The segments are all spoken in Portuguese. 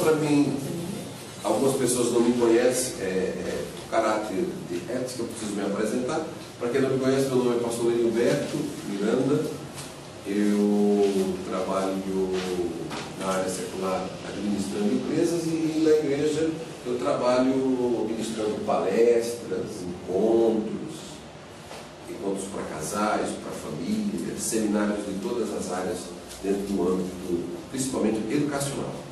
para mim, algumas pessoas não me conhecem, o caráter de ética, eu preciso me apresentar. Para quem não me conhece, meu nome é pastor Lenilberto Miranda. Eu trabalho na área secular administrando empresas e na igreja eu trabalho ministrando palestras, encontros para casais, para famílias, seminários de todas as áreas dentro do âmbito, principalmente educacional.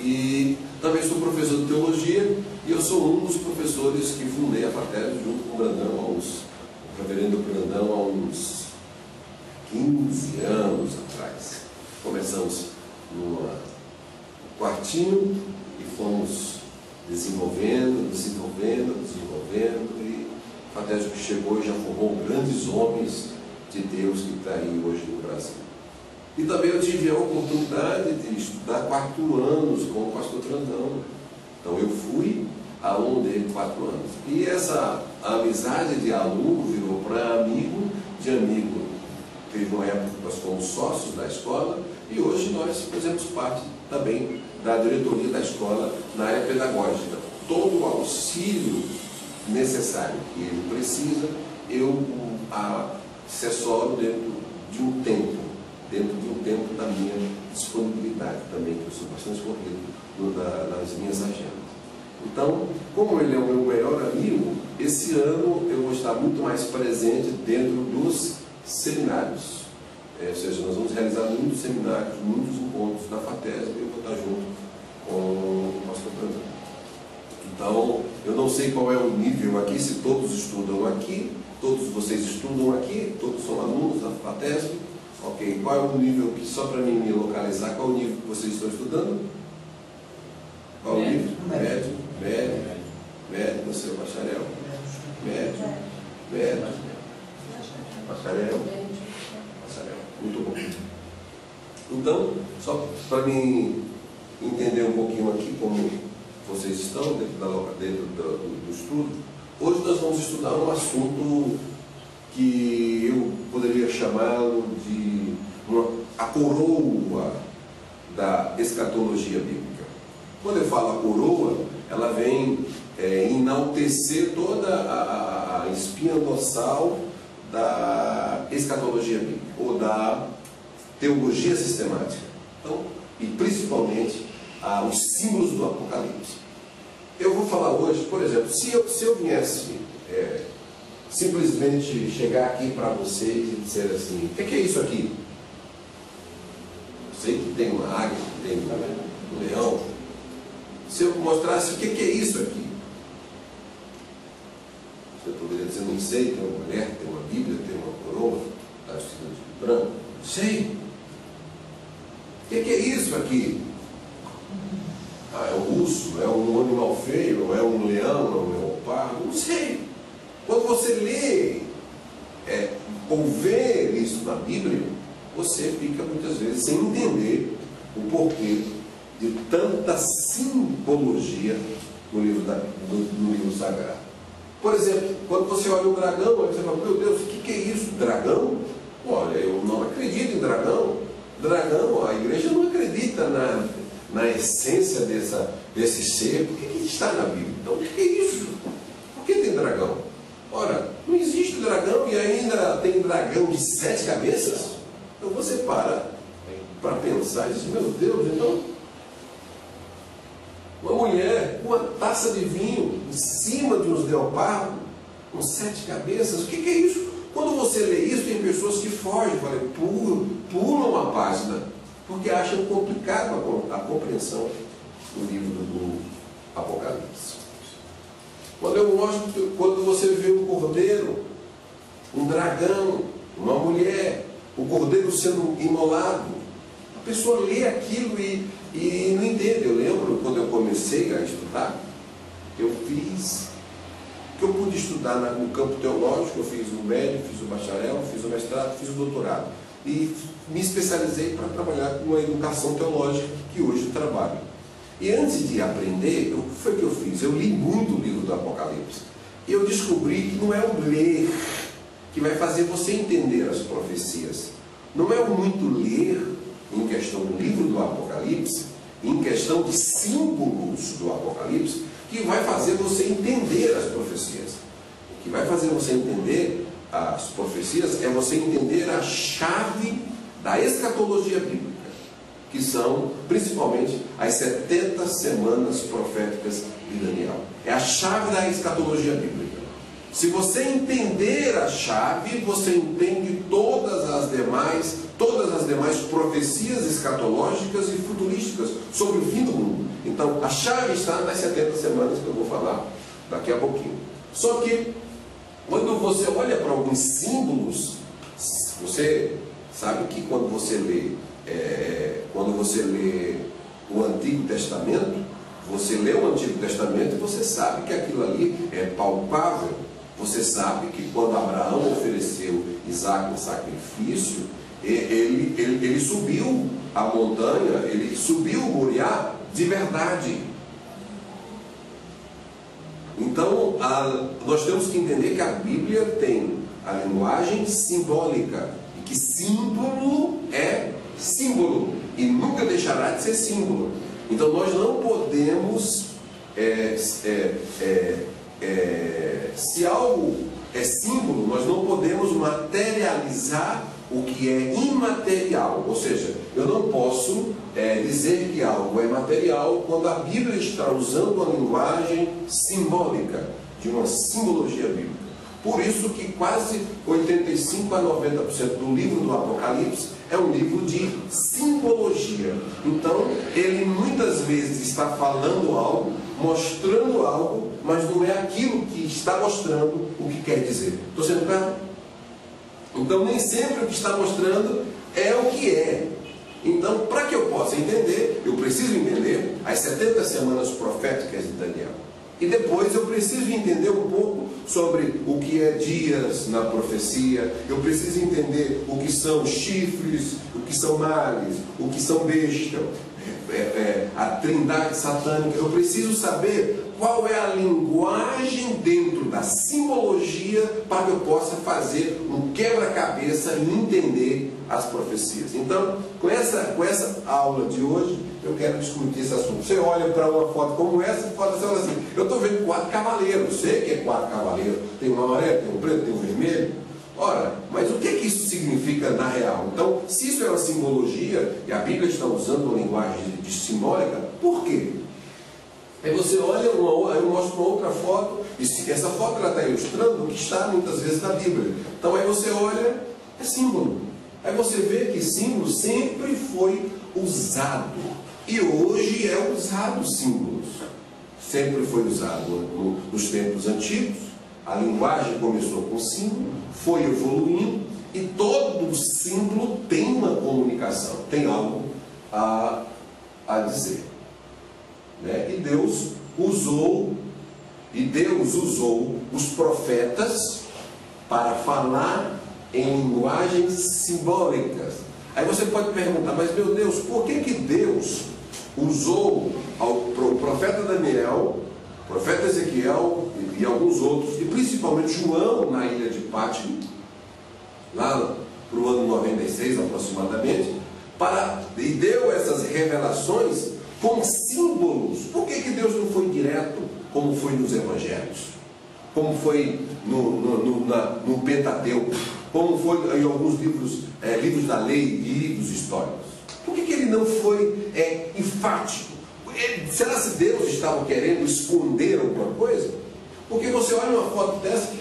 E também sou professor de teologia e eu sou um dos professores que fundei a FATESB junto com o Brandão, o reverendo Brandão, há uns 15 anos atrás. Começamos num quartinho e fomos desenvolvendo, e a FATESB que chegou e já formou grandes homens de Deus que está aí hoje no Brasil. E também eu tive a oportunidade de estudar 4 anos com o pastor Brandão. Então eu fui aluno dele 4 anos. E essa amizade de aluno virou para amigo, de amigo. Teve uma época que nós fomos sócios da escola e hoje nós fazemos parte também da diretoria da escola na área pedagógica. Todo o auxílio necessário que ele precisa, eu assessoro dentro de um tempo da minha disponibilidade também, que eu sou bastante corrido nas minhas agendas. Então, como ele é o meu melhor amigo, esse ano eu vou estar muito mais presente dentro dos seminários. Ou seja, nós vamos realizar muitos seminários, muitos encontros na FATESB e eu vou estar junto com o pastor Brandão. Então, eu não sei qual é o nível aqui, se todos estudam aqui, todos vocês estudam aqui, todos são alunos da FATESB. Ok, qual é o nível que, só para mim me localizar, qual é o nível que vocês estão estudando? Qual é o nível? Médio, você é bacharel? Médio. Bacharel. Muito bom. Então, só para mim entender um pouquinho aqui como vocês estão dentro do estudo, hoje nós vamos estudar um assunto que eu poderia chamá-lo de a coroa da escatologia bíblica. Quando eu falo a coroa, ela vem enaltecer toda a espinha dorsal da escatologia bíblica, ou da teologia sistemática. Então, e principalmente os símbolos do Apocalipse. Eu vou falar hoje, por exemplo, se eu viesse simplesmente chegar aqui para vocês e dizer assim, o que é isso aqui? Eu sei que tem uma águia, que tem um leão. Se eu mostrasse o que é isso aqui? Você poderia dizer, não sei, tem uma mulher, tem uma Bíblia, tem uma coroa, está vestida de branco. Não sei. O que é isso aqui? É um urso, é um animal feio, é um leão, é um leopardo, não sei. Quando você lê ou vê isso na Bíblia, você fica muitas vezes sem entender o porquê de tanta simbologia no livro sagrado. Por exemplo, quando você olha um dragão, você fala, meu Deus, o que é isso? Dragão? Olha, eu não acredito em dragão. Dragão, a igreja não acredita na essência desse ser. Por que está na Bíblia? Então, o que é isso? Por que tem dragão? Ora, não existe dragão e ainda tem dragão de 7 cabeças? Então você para pensar e diz, meu Deus, então uma mulher com uma taça de vinho em cima de uns leopardos com 7 cabeças, o que é isso? Quando você lê isso, tem pessoas que fogem, pulam uma página, porque acham complicado a compreensão do livro do Apocalipse. Quando você vê um cordeiro, um dragão, uma mulher, o cordeiro sendo imolado, a pessoa lê aquilo e não entende. Eu lembro, quando eu comecei a estudar, eu pude estudar no campo teológico, eu fiz o médio, fiz o bacharel, fiz o mestrado, fiz o doutorado. E me especializei para trabalhar com a educação teológica, que hoje trabalho. E antes de aprender, o que foi que eu fiz? Eu li muito o livro do Apocalipse. E eu descobri que não é o ler que vai fazer você entender as profecias. Não é o muito ler em questão do livro do Apocalipse em questão de símbolos do Apocalipse, que vai fazer você entender as profecias. O que vai fazer você entender as profecias é você entender a chave da escatologia bíblica, que são principalmente as 70 semanas proféticas de Daniel. É a chave da escatologia bíblica. Se você entender a chave, você entende todas as demais profecias escatológicas e futurísticas sobre o fim do mundo. Então, a chave está nas 70 semanas que eu vou falar daqui a pouquinho. Só que, quando você olha para alguns símbolos, você sabe que quando você lê o Antigo Testamento, você lê o Antigo Testamento e você sabe que aquilo ali é palpável. Você sabe que quando Abraão ofereceu Isaac em sacrifício, ele subiu a montanha, ele subiu o Moriá de verdade. Então, nós temos que entender que a Bíblia tem a linguagem simbólica, e que símbolo é símbolo, e nunca deixará de ser símbolo. Então, nós não podemos, se algo é símbolo, nós não podemos materializar o que é imaterial. Ou seja, eu não posso dizer que algo é material quando a Bíblia está usando uma linguagem simbólica, de uma simbologia bíblica. Por isso que quase 85 a 90% do livro do Apocalipse é um livro de simbologia. Então, ele muitas vezes está falando algo, mostrando algo, mas não é aquilo que está mostrando o que quer dizer. Estou sendo claro? Então, nem sempre o que está mostrando é o que é. Então, para que eu possa entender, eu preciso entender as 70 semanas proféticas de Daniel. E depois eu preciso entender um pouco sobre o que é dias na profecia. Eu preciso entender o que são chifres, o que são males, o que são bestas, a trindade satânica. Eu preciso saber qual é a linguagem dentro da simbologia para que eu possa fazer um quebra-cabeça e entender as profecias. Então, com essa aula de hoje, eu quero discutir esse assunto. Você olha para uma foto como essa e fala assim, eu estou vendo 4 cavaleiros, sei que é 4 cavaleiros, tem um amarelo, tem um preto, tem um vermelho. Ora, mas o que isso significa na real? Então, se isso é uma simbologia, e a Bíblia está usando uma linguagem de simbólica, por quê? Aí você olha, eu mostro uma outra foto, e essa foto está ilustrando o que está muitas vezes na Bíblia. Então aí você olha, é símbolo. Aí você vê que símbolo sempre foi usado. E hoje é usado símbolos. Sempre foi usado nos tempos antigos. A linguagem começou com símbolo, foi evoluindo, e todo símbolo tem uma comunicação, tem algo a dizer. E Deus usou os profetas para falar em linguagens simbólicas. Aí você pode perguntar, mas meu Deus, por que Deus usou o profeta Daniel, o profeta Ezequiel e alguns outros, e principalmente João na ilha de Patmos, lá para o ano 96 aproximadamente, e deu essas revelações com símbolos? Por que Deus não foi direto como foi nos evangelhos? Como foi no Pentateuco? Como foi em alguns livros da lei e livros históricos? Por que ele não foi enfático? Será que Deus estava querendo esconder alguma coisa? Porque você olha uma foto dessa,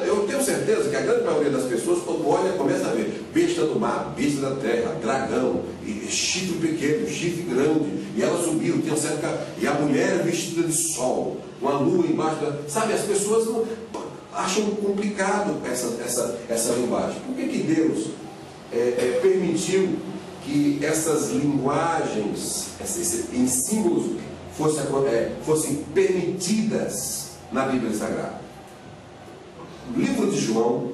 eu tenho certeza que a grande maioria das pessoas, quando olha, começa a ver besta do mar, besta da terra, dragão, chifre pequeno, chifre grande, e ela subiu, tinha cerca, e a mulher vestida de sol, uma lua embaixo da... Sabe, as pessoas não, acham complicado essa linguagem. Por que Deus permitiu que essas linguagens, em símbolos, fossem permitidas na Bíblia Sagrada? O livro de João,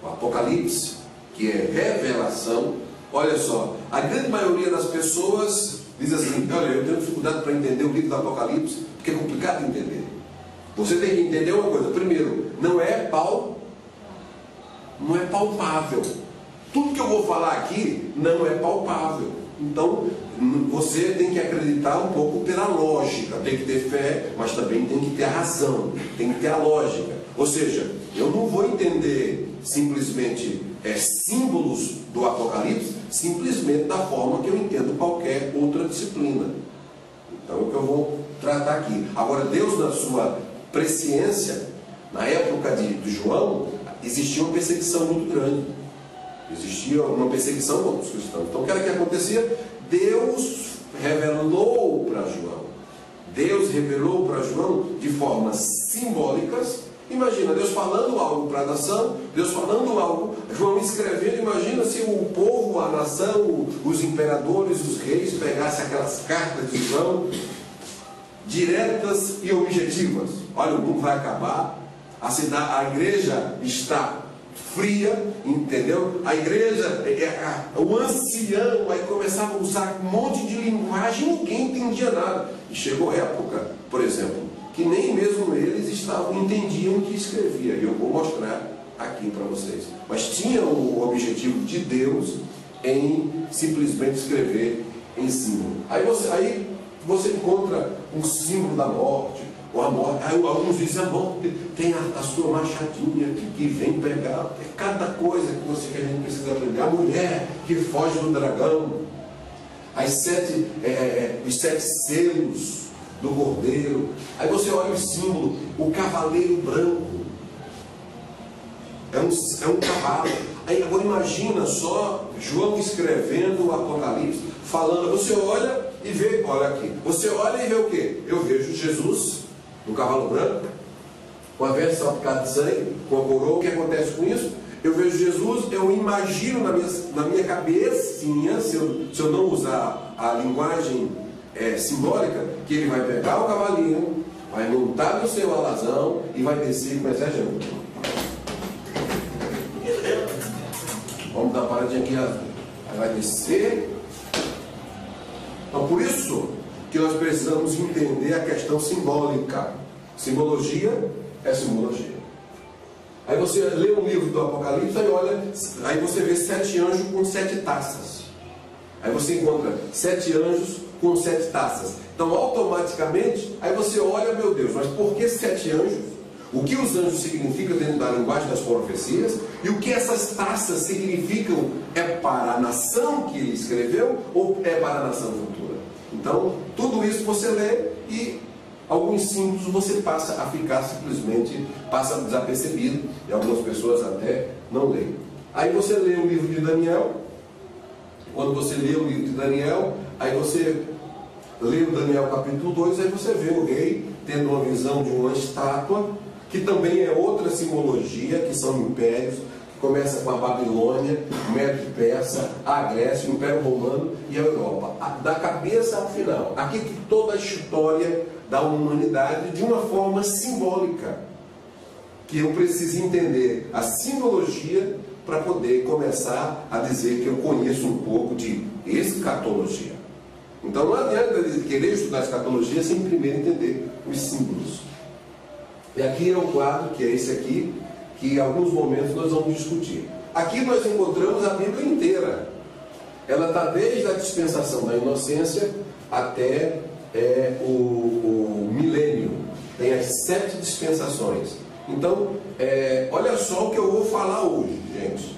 o Apocalipse, que é revelação, olha só, a grande maioria das pessoas diz assim, olha, eu tenho dificuldade para entender o livro do Apocalipse, porque é complicado de entender. Você tem que entender uma coisa, primeiro, não é palpável. Tudo que eu vou falar aqui não é palpável. Então, você tem que acreditar um pouco pela lógica, tem que ter fé, mas também tem que ter a razão, tem que ter a lógica. Ou seja, eu não vou entender simplesmente símbolos do Apocalipse simplesmente da forma que eu entendo qualquer outra disciplina. Então é o que eu vou tratar aqui. Agora, Deus, na sua presciência, na época de João, existia uma perseguição muito grande. Existia uma perseguição contra os cristãos. Então o que era que acontecia? Deus revelou para João. Deus revelou para João de formas simbólicas. Imagina, Deus falando algo para a nação, Deus falando algo, João escrevendo. Imagina se o povo, a nação, os imperadores, os reis pegassem aquelas cartas de João, diretas e objetivas. Olha, o mundo vai acabar, a igreja está fria, entendeu? A igreja, o ancião, aí começava a usar um monte de linguagem, ninguém entendia nada. E chegou época, por exemplo, que nem mesmo eles entendiam o que escrevia. E eu vou mostrar aqui para vocês. Mas tinha o objetivo de Deus em simplesmente escrever em símbolo. Aí você encontra um símbolo da morte, ou a morte. Aí alguns dizem, a morte tem a sua machadinha que vem pegar. É cada coisa que a gente precisa aprender. A mulher que foge do dragão, os 7 selos do cordeiro. Aí você olha o símbolo, o cavaleiro branco. É um cavalo. Aí agora imagina só João escrevendo o Apocalipse, falando, você olha e vê, olha aqui, você olha e vê o quê? Eu vejo Jesus no cavalo branco, com a veste salpicada de sangue, com a coroa. O que acontece com isso? Eu vejo Jesus, eu imagino na minha cabecinha, se eu não usar a linguagem simbólica, que ele vai pegar o cavalinho, vai montar no seu alazão e vai descer com o exército. Vamos dar uma paradinha aqui, aí vai descer. Então, por isso que nós precisamos entender a questão simbólica. Simbologia é simbologia. Aí você lê um livro do Apocalipse, aí você vê 7 anjos com 7 taças. Aí você encontra 7 anjos com 7 taças. Então, automaticamente, aí você olha, meu Deus, mas por que 7 anjos? O que os anjos significam dentro da linguagem das profecias? E o que essas taças significam? É para a nação que ele escreveu ou é para a nação futura? Então, tudo isso você lê e alguns símbolos você passa a ficar simplesmente, passa desapercebido, e algumas pessoas até não leem. Aí você lê o livro de Daniel. Quando você lê o livro de Daniel, aí você lê o Daniel capítulo 2, aí você vê o rei tendo uma visão de uma estátua, que também é outra simbologia, que são impérios, que começa com a Babilônia, o Médio Persa, a Grécia, o Império Romano e a Europa. Da cabeça ao final. Aqui tem toda a história da humanidade de uma forma simbólica, que eu preciso entender a simbologia para poder começar a dizer que eu conheço um pouco de escatologia. Então não adianta querer estudar escatologia sem primeiro entender os símbolos. E aqui é um quadro, que é esse aqui, que em alguns momentos nós vamos discutir. Aqui nós encontramos a Bíblia inteira. Ela está desde a dispensação da inocência até o milênio. Tem as 7 dispensações. Então, olha só o que eu vou falar hoje, gente.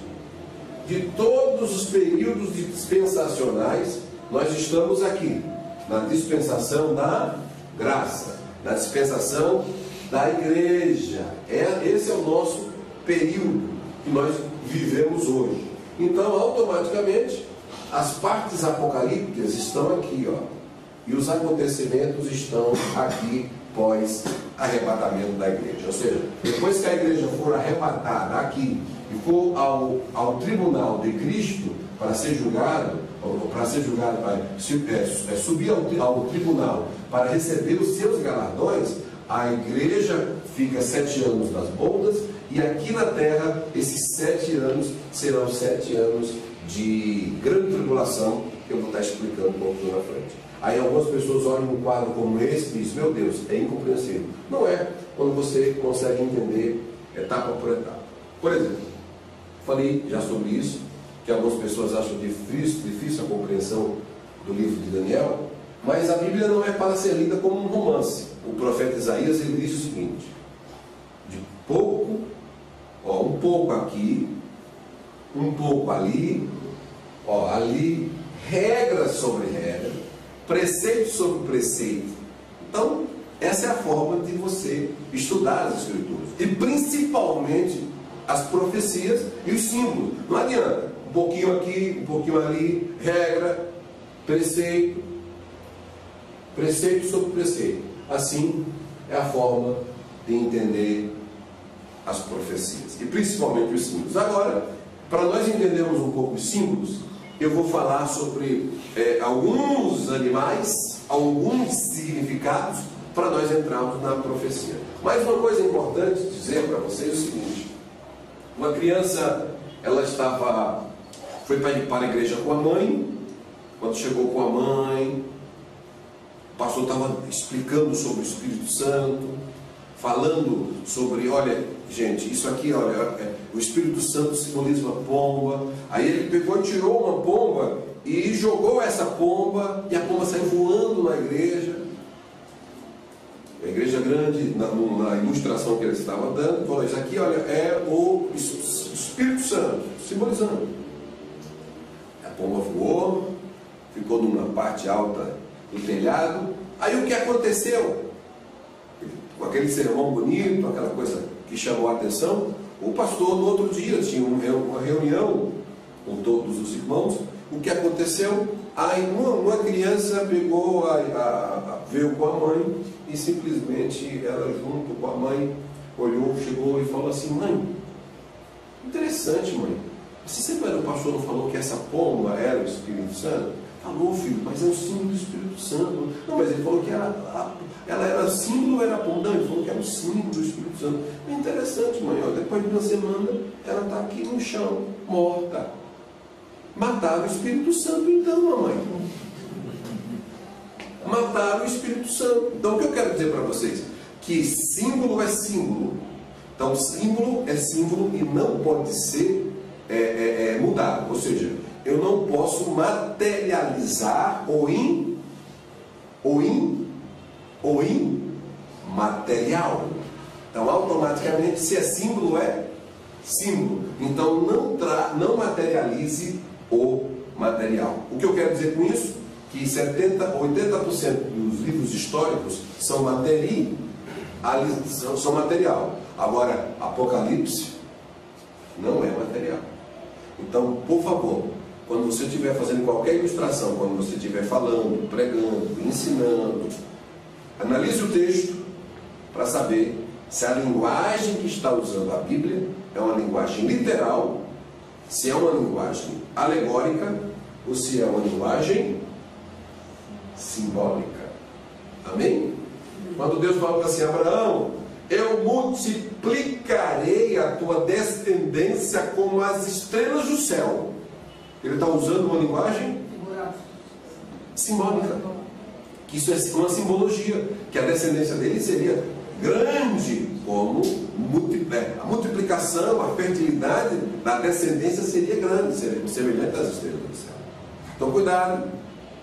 De todos os períodos dispensacionais, nós estamos aqui, na dispensação da graça, na dispensação da igreja. Esse é o nosso período que nós vivemos hoje. Então, automaticamente, as partes apocalípticas estão aqui, ó, e os acontecimentos estão aqui pós arrebatamento da igreja. Ou seja, depois que a igreja for arrebatada aqui e for ao tribunal de Cristo para ser julgado, subir ao tribunal para receber os seus galardões, a igreja fica 7 anos nas bodas, e aqui na terra esses 7 anos serão 7 anos de grande tribulação, que eu vou estar explicando um pouco na frente. Aí algumas pessoas olham um quadro como esse e dizem, meu Deus, é incompreensível. Não é, quando você consegue entender etapa por etapa. Por exemplo, falei já sobre isso, que algumas pessoas acham difícil a compreensão do livro de Daniel, mas a Bíblia não é para ser lida como um romance. O profeta Isaías, ele diz o seguinte: de pouco, um pouco aqui, um pouco ali, ali, regra sobre regra, preceito sobre preceito. Então, essa é a forma de você estudar as Escrituras, e principalmente as profecias e os símbolos. Não adianta, um pouquinho aqui, um pouquinho ali, regra, preceito, preceito sobre preceito. Assim é a forma de entender as profecias, e principalmente os símbolos. Agora, para nós entendermos um pouco os símbolos, eu vou falar sobre alguns animais, alguns significados, para nós entrarmos na profecia. Mas uma coisa importante dizer para vocês é o seguinte: uma criança, ela foi para a igreja com a mãe. Quando chegou com a mãe, o pastor estava explicando sobre o Espírito Santo, falando sobre, olha, gente, isso aqui, olha, o Espírito Santo simboliza uma pomba. Aí ele pegou e tirou uma pomba e jogou essa pomba, e a pomba saiu voando na igreja. A igreja grande, na ilustração que ele estava dando, falou: isso aqui, olha, é o Espírito Santo, simbolizando. A pomba voou, ficou numa parte alta do telhado. Aí o que aconteceu? Com aquele sermão bonito, aquela coisa que chamou a atenção, o pastor no outro dia tinha uma reunião com todos os irmãos. O que aconteceu? Aí uma criança pegou, veio com a mãe, e simplesmente ela, junto com a mãe, olhou, chegou e falou assim: mãe, interessante, mãe, você sempre o pastor não falou que essa pomba era o Espírito Santo? Falou, filho, mas é o símbolo do Espírito Santo. Não, mas ele falou que ela era símbolo ou era pomba? Não, ele falou que era o símbolo do Espírito Santo. É interessante, mãe, ó, depois de uma semana ela está aqui no chão, morta. Mataram o Espírito Santo então, mamãe. Mataram o Espírito Santo. Então o que eu quero dizer para vocês? Que símbolo é símbolo. Então símbolo é símbolo e não pode ser mudado. Ou seja, eu não posso materializar o imaterial. Então automaticamente, se é símbolo, é símbolo. Então não materialize o material. O que eu quero dizer com isso? Que 80% dos livros históricos são material. Agora, Apocalipse não é material. Então, por favor, quando você estiver fazendo qualquer ilustração, quando você estiver falando, pregando, ensinando, analise o texto para saber se a linguagem que está usando a Bíblia é uma linguagem literal, se é uma linguagem alegórica ou se é uma linguagem simbólica. Amém? Quando Deus falou assim: Abraão, eu multiplicarei a tua descendência como as estrelas do céu. Ele está usando uma linguagem simbólica, que isso é uma simbologia, que a descendência dele seria grande, como a multiplicação, a fertilidade da descendência seria grande, seria semelhante às estrelas do céu. Então cuidado,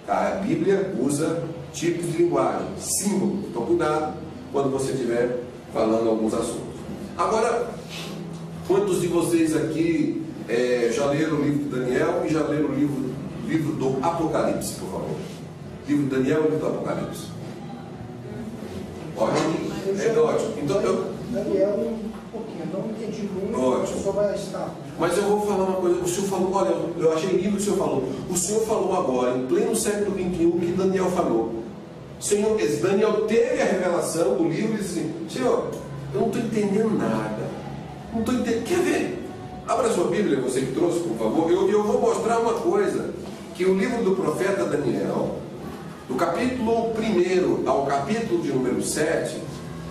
a Bíblia usa tipos de linguagem, símbolo. Então cuidado quando você estiver falando alguns assuntos. Agora, quantos de vocês aqui já leram o livro de Daniel e já leram o livro do Apocalipse, por favor? Livro de Daniel e livro do Apocalipse. Ótimo. Ótimo. Então Daniel, um pouquinho, não entendi muito. Ótimo. Só vai estar. Mas eu vou falar uma coisa. O senhor falou, olha, eu achei lindo o que o senhor falou. O senhor falou agora, em pleno século XXI, o que Daniel falou. Senhor, Daniel teve a revelação do livro e disse assim: Senhor, eu não estou entendendo nada. Não estou entendendo. Quer ver? Abra sua Bíblia, você que trouxe, por favor. Eu vou mostrar uma coisa. Que o livro do profeta Daniel, do capítulo 1 ao capítulo de número 7,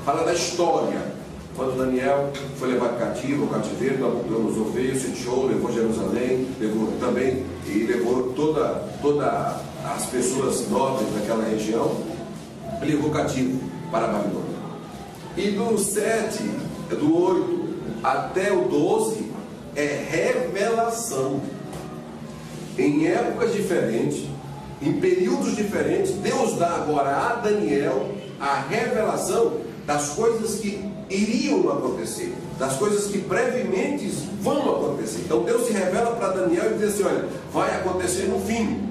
fala da história. Quando Daniel foi levado cativo, ao cativeiro, Nabucodonosor veio, se echou, levou Jerusalém, levou todas as pessoas nobres daquela região, levou cativo para a Babilônia. E do 7, do 8 até o 12 é revelação. Em épocas diferentes, em períodos diferentes, Deus dá agora a Daniel a revelação das coisas que iriam acontecer, das coisas que brevemente vão acontecer. Então Deus se revela para Daniel e diz assim: olha, vai acontecer no fim.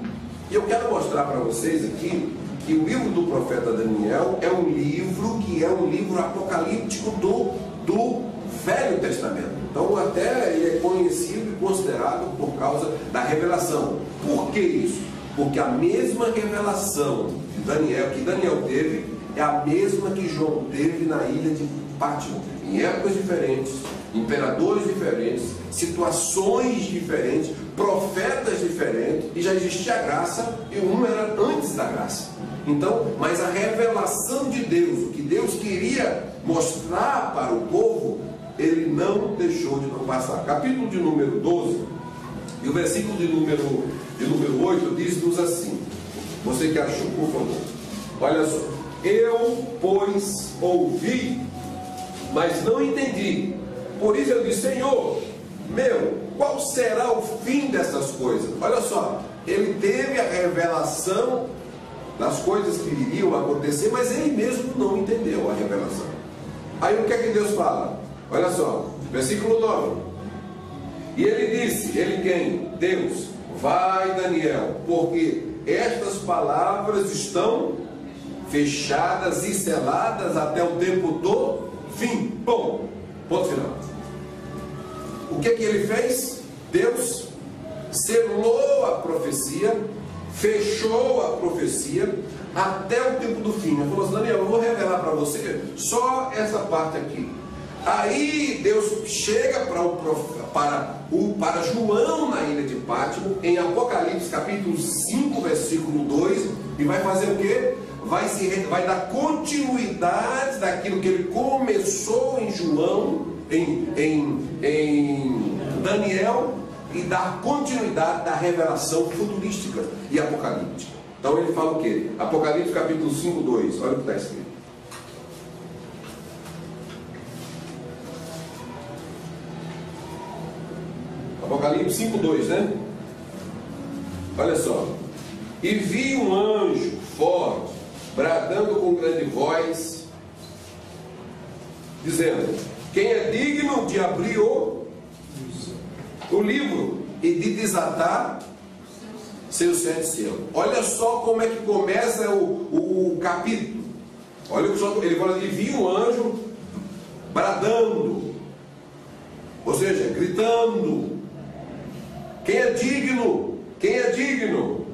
E eu quero mostrar para vocês aqui que o livro do profeta Daniel é um livro que é um livro apocalíptico do Velho Testamento. Então até ele é conhecido e considerado por causa da revelação. Por que isso? Porque a mesma revelação de Daniel, que Daniel teve, é a mesma que João teve na ilha de Pátimo, em épocas diferentes, imperadores diferentes, situações diferentes, profetas diferentes, e já existia a graça, e um era antes da graça. Então, mas a revelação de Deus, o que Deus queria mostrar para o povo, ele não deixou de não passar. Capítulo de número 12, e o versículo de número 8 diz-nos assim, você que achou, por favor, olha só: eu, pois, ouvi, mas não entendi. Por isso eu disse: Senhor meu, qual será o fim dessas coisas? Olha só, ele teve a revelação das coisas que iriam acontecer, mas ele mesmo não entendeu a revelação. Aí o que é que Deus fala? Olha só, versículo 9. E ele disse, ele quem? Deus: vai, Daniel, porque estas palavras estão fechadas e seladas até o tempo do fim. Bom, ponto final. O que ele fez? Deus selou a profecia, fechou a profecia até o tempo do fim. Ele falou assim: Daniel, eu vou revelar para você só essa parte aqui. Aí Deus chega para João na ilha de Pátimo, em Apocalipse capítulo 5, versículo 2, e vai fazer o quê? Vai dar continuidade daquilo que ele começou em João, em Daniel, e dar continuidade da revelação futurística e apocalíptica. Então ele fala o quê? Apocalipse capítulo 5, 2, olha o que está escrito. Apocalipse 5, 2, né? Olha só: e vi um anjo forte, bradando com grande voz, dizendo: quem é digno de abrir o livro e de desatar seus 7 selos? Olha só como é que começa o capítulo. Olha só, ele fala: e vi um anjo bradando, ou seja, gritando. Quem é digno? Quem é digno?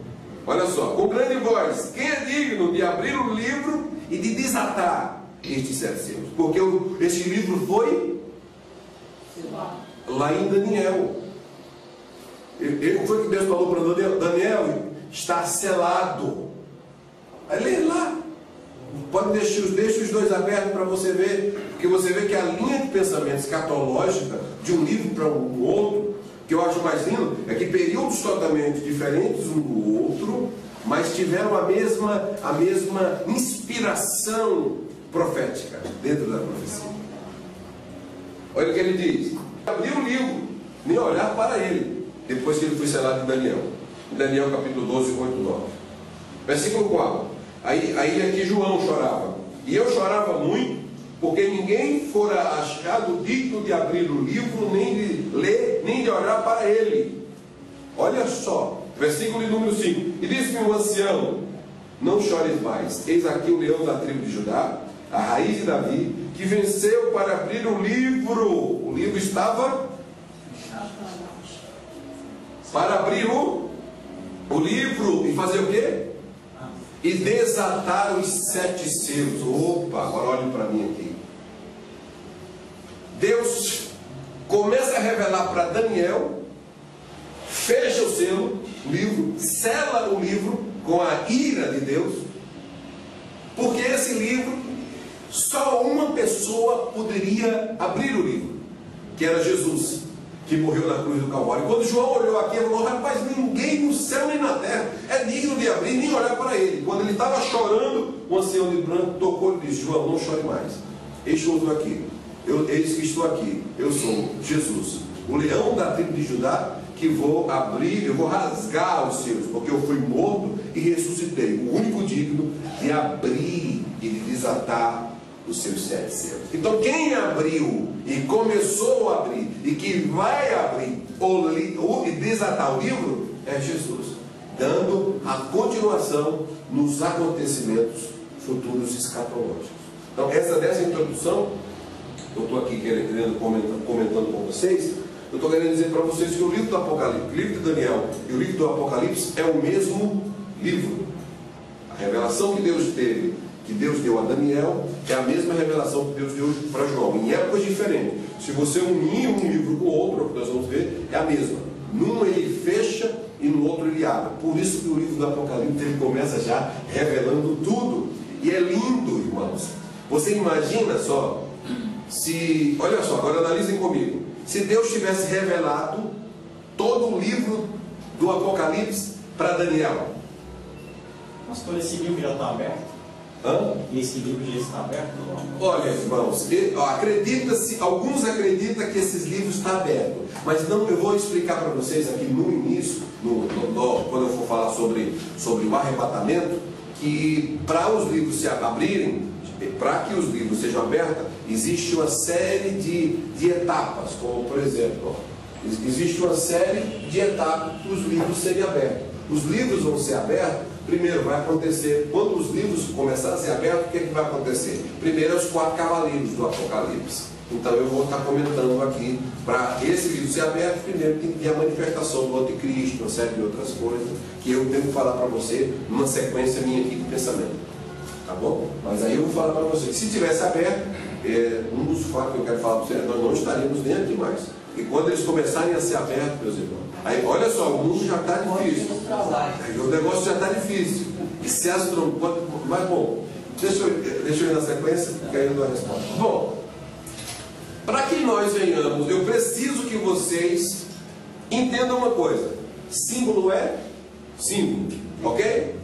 Olha só, com grande voz: quem é digno de abrir o livro e de desatar estes 7 selos? Porque esse livro foi lá em Daniel. Ele foi que Deus falou para Daniel: está selado. Aí lê lá. Pode deixar os dois abertos para você ver, porque você vê que a linha de pensamento escatológica de um livro para o outro, que eu acho mais lindo, é que períodos totalmente diferentes um do outro, mas tiveram a mesma inspiração profética dentro da profecia. Olha o que ele diz: abrir o livro, nem olhar para ele, depois que ele foi selado em Daniel. Em Daniel capítulo 12, 8, 9. Versículo 4. Aí aqui João chorava: e eu chorava muito, porque ninguém fora achado digno de abrir o livro, nem de ler, nem de olhar para ele. Olha só, versículo número 5. E disse-me o ancião: não chores mais, eis aqui o leão da tribo de Judá, a raiz de Davi, que venceu para abrir o livro. O livro estava para abrir o livro e fazer o quê? E desatar os 7 selos. Opa, agora olhem para mim aqui. Deus começa a revelar para Daniel, fecha o selo, o livro, sela o livro com a ira de Deus, porque esse livro, só uma pessoa poderia abrir o livro, que era Jesus, que morreu na cruz do Calvário. Quando João olhou aqui, ele falou: rapaz, ninguém no céu nem na terra é digno de abrir, nem olhar para ele. Quando ele estava chorando, o ancião de branco tocou e disse: João, não chore mais, eis que eu estou aqui, eis que estou aqui, eu sou Jesus, o leão da tribo de Judá, que vou abrir, eu vou rasgar os seus, porque eu fui morto e ressuscitei, o único digno de abrir e de desatar os seus 7 selos. Então quem abriu e começou a abrir e que vai abrir e desatar o livro é Jesus, dando a continuação nos acontecimentos futuros escatológicos. Então dessa introdução, eu estou aqui comentando com vocês, eu estou querendo dizer para vocês que o livro do Apocalipse, o livro de Daniel e o livro do Apocalipse é o mesmo livro. A revelação que Deus teve, que Deus deu a Daniel, é a mesma revelação que Deus deu para João, em épocas diferentes. Se você unir um livro com o outro, o que nós vamos ver, é a mesma. Num ele fecha e no outro ele abre. Por isso que o livro do Apocalipse ele começa já revelando tudo. E é lindo, irmãos. Você imagina só, olha só, agora analisem comigo. Se Deus tivesse revelado todo o livro do Apocalipse para Daniel. Pastor, esse livro já está aberto? E esse livro já está aberto? Olha, irmãos, alguns acreditam que esses livros estão abertos, mas não, eu vou explicar para vocês aqui no início, quando eu for falar sobre o arrebatamento, que para os livros se abrirem, para que os livros sejam abertos, existe uma série de etapas, como por exemplo, existe uma série de etapas para os livros serem abertos. Os livros vão ser abertos. Primeiro vai acontecer, quando os livros começarem a ser abertos, o que vai acontecer? Primeiro é os 4 cavaleiros do Apocalipse. Então eu vou estar comentando aqui, para esse livro ser aberto, primeiro tem que ter a manifestação do anticristo, uma série de outras coisas, que eu tenho que falar para você, numa sequência minha aqui de pensamento. Tá bom? Mas aí eu vou falar para você que se tivesse aberto, um dos fatos que eu quero falar para você, nós não estaríamos nem aqui mais. E quando eles começarem a ser abertos, meus irmãos, aí olha só, o mundo já está difícil. Aí o negócio já está difícil. E se as trompas. Mas bom, deixa eu ir na sequência, que aí eu dou a resposta. Bom, para que nós venhamos, eu preciso que vocês entendam uma coisa: símbolo é símbolo, ok?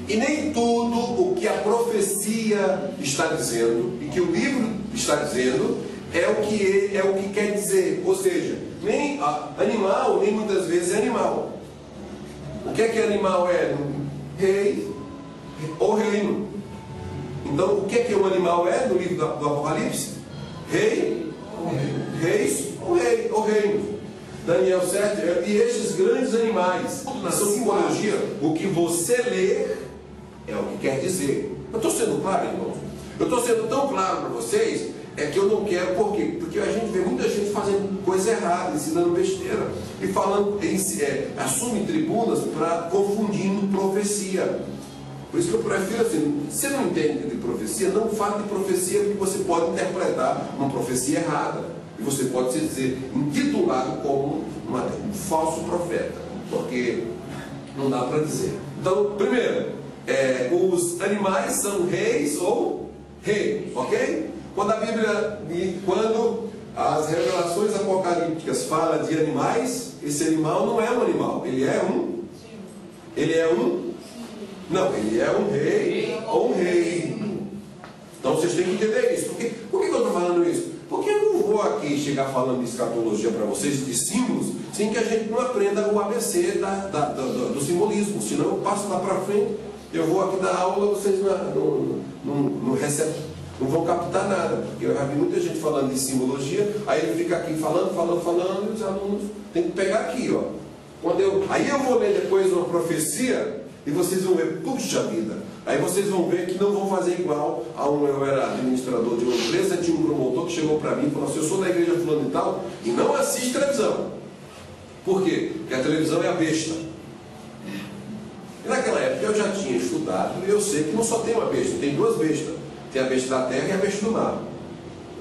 E nem tudo o que a profecia está dizendo e que o livro está dizendo é o que quer dizer. Ou seja, nem animal, nem muitas vezes é animal. O que é animal? É rei ou reino. Então, o que um animal é no livro do Apocalipse? Rei, reis ou reino. Daniel 7, e estes grandes animais, na sua simbologia, o que você lê é o que quer dizer. Eu estou sendo claro, irmão? Eu estou sendo tão claro para vocês, é que eu não quero, por quê? Porque a gente vê muita gente fazendo coisa errada, ensinando besteira, e falando, assume tribunas confundindo profecia. Por isso que eu prefiro assim, você não entende de profecia, não fale de profecia, porque você pode interpretar uma profecia errada. E você pode se dizer intitulado como um falso profeta, porque não dá para dizer. Então, primeiro, os animais são reis ou rei, ok? Quando as revelações apocalípticas falam de animais, esse animal não é um animal, ele é um rei ou um rei. Então vocês têm que entender isso. Por que eu estou falando isso? Porque eu não vou aqui chegar falando de escatologia para vocês, de símbolos, sem que a gente não aprenda o ABC do simbolismo. Senão eu passo lá para frente, eu vou aqui dar aula, vocês não vão captar nada. Porque eu já vi muita gente falando de simbologia, aí ele fica aqui falando, e os alunos têm que pegar aqui, ó. Aí eu vou ler depois uma profecia, e vocês vão ver, puxa vida, aí vocês vão ver que não vão fazer igual eu era administrador de uma empresa, tinha um promotor que chegou para mim e falou assim: eu sou da igreja fulano e tal, e não assiste televisão. Por quê? Porque a televisão é a besta. E naquela época eu já tinha estudado, e eu sei que não só tem uma besta, tem 2 bestas. Tem a besta da terra e a besta do mar,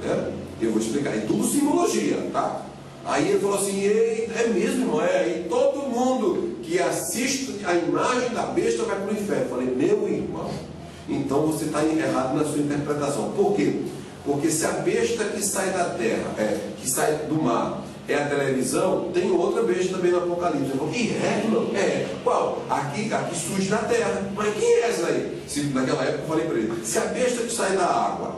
né? Eu vou explicar, é tudo simbologia, tá? Aí ele falou assim: é mesmo, irmão? Aí todo mundo que assiste a imagem da besta vai para o inferno. Eu falei: meu irmão, então você está errado na sua interpretação. Por quê? Porque se a besta que sai da terra, que sai do mar, é a televisão, tem outra besta também no Apocalipse. Irmão? Qual? Aqui surge na terra. Mas quem é essa aí? Naquela época eu falei para ele: se a besta que sai da água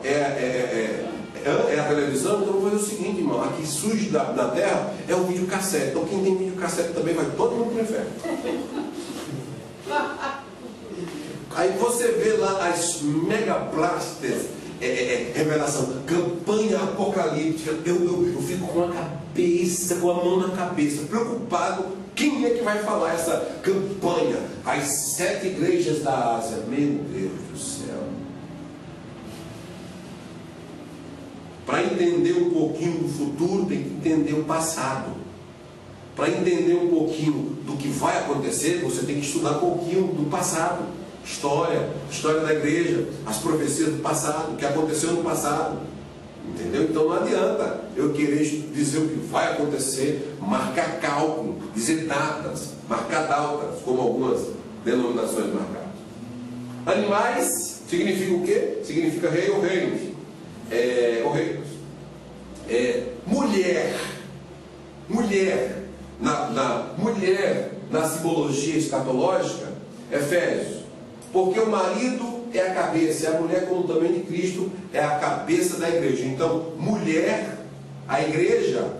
É a televisão? Então vou fazer o seguinte, irmão. Aqui surge da terra é o videocassete. Então quem tem videocassete também vai todo mundo para o inferno. Aí você vê lá as megablasters, revelação, campanha apocalíptica. Eu fico com a cabeça, com a mão na cabeça, preocupado. Quem é que vai falar essa campanha? As 7 igrejas da Ásia. Meu Deus do céu. Para entender um pouquinho do futuro, tem que entender o passado. Para entender um pouquinho do que vai acontecer, você tem que estudar um pouquinho do passado. História da igreja, as profecias do passado, o que aconteceu no passado. Entendeu? Então não adianta eu querer dizer o que vai acontecer, marcar cálculo, dizer datas, marcar datas, como algumas denominações marcaram. Animais significa o quê? Significa rei ou reinos. Reinos. Mulher. Mulher. Mulher na simbologia escatológica, Efésios. Porque o marido é a cabeça, e a mulher, como também de Cristo, é a cabeça da igreja. Então, mulher, a igreja,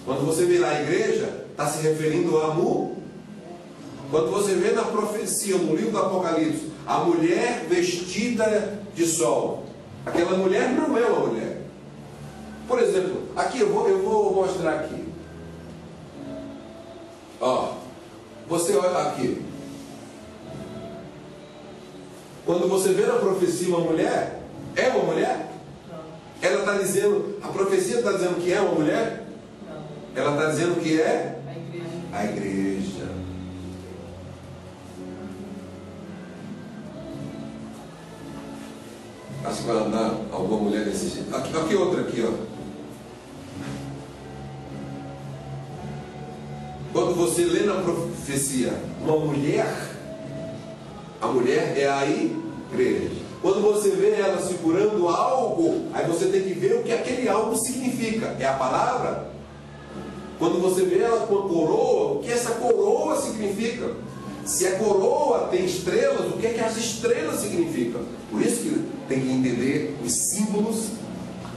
quando você vê lá a igreja, está se referindo a quando você vê na profecia, no livro do Apocalipse, a mulher vestida de sol, aquela mulher não é uma mulher. Por exemplo, aqui eu vou mostrar aqui. Ó, você olha aqui. Quando você vê na profecia uma mulher, é uma mulher? Não. Ela está dizendo, a profecia está dizendo que é uma mulher? Não. Ela está dizendo que é? A igreja. Acho que vai andar alguma mulher desse jeito. Aqui outra aqui, ó. Quando você lê na profecia uma mulher, a mulher é a igreja. Quando você vê ela segurando algo, aí você tem que ver o que aquele algo significa. É a palavra? Quando você vê ela com a coroa, o que essa coroa significa? Se a coroa tem estrelas, o que é que as estrelas significam? Por isso que tem que entender os símbolos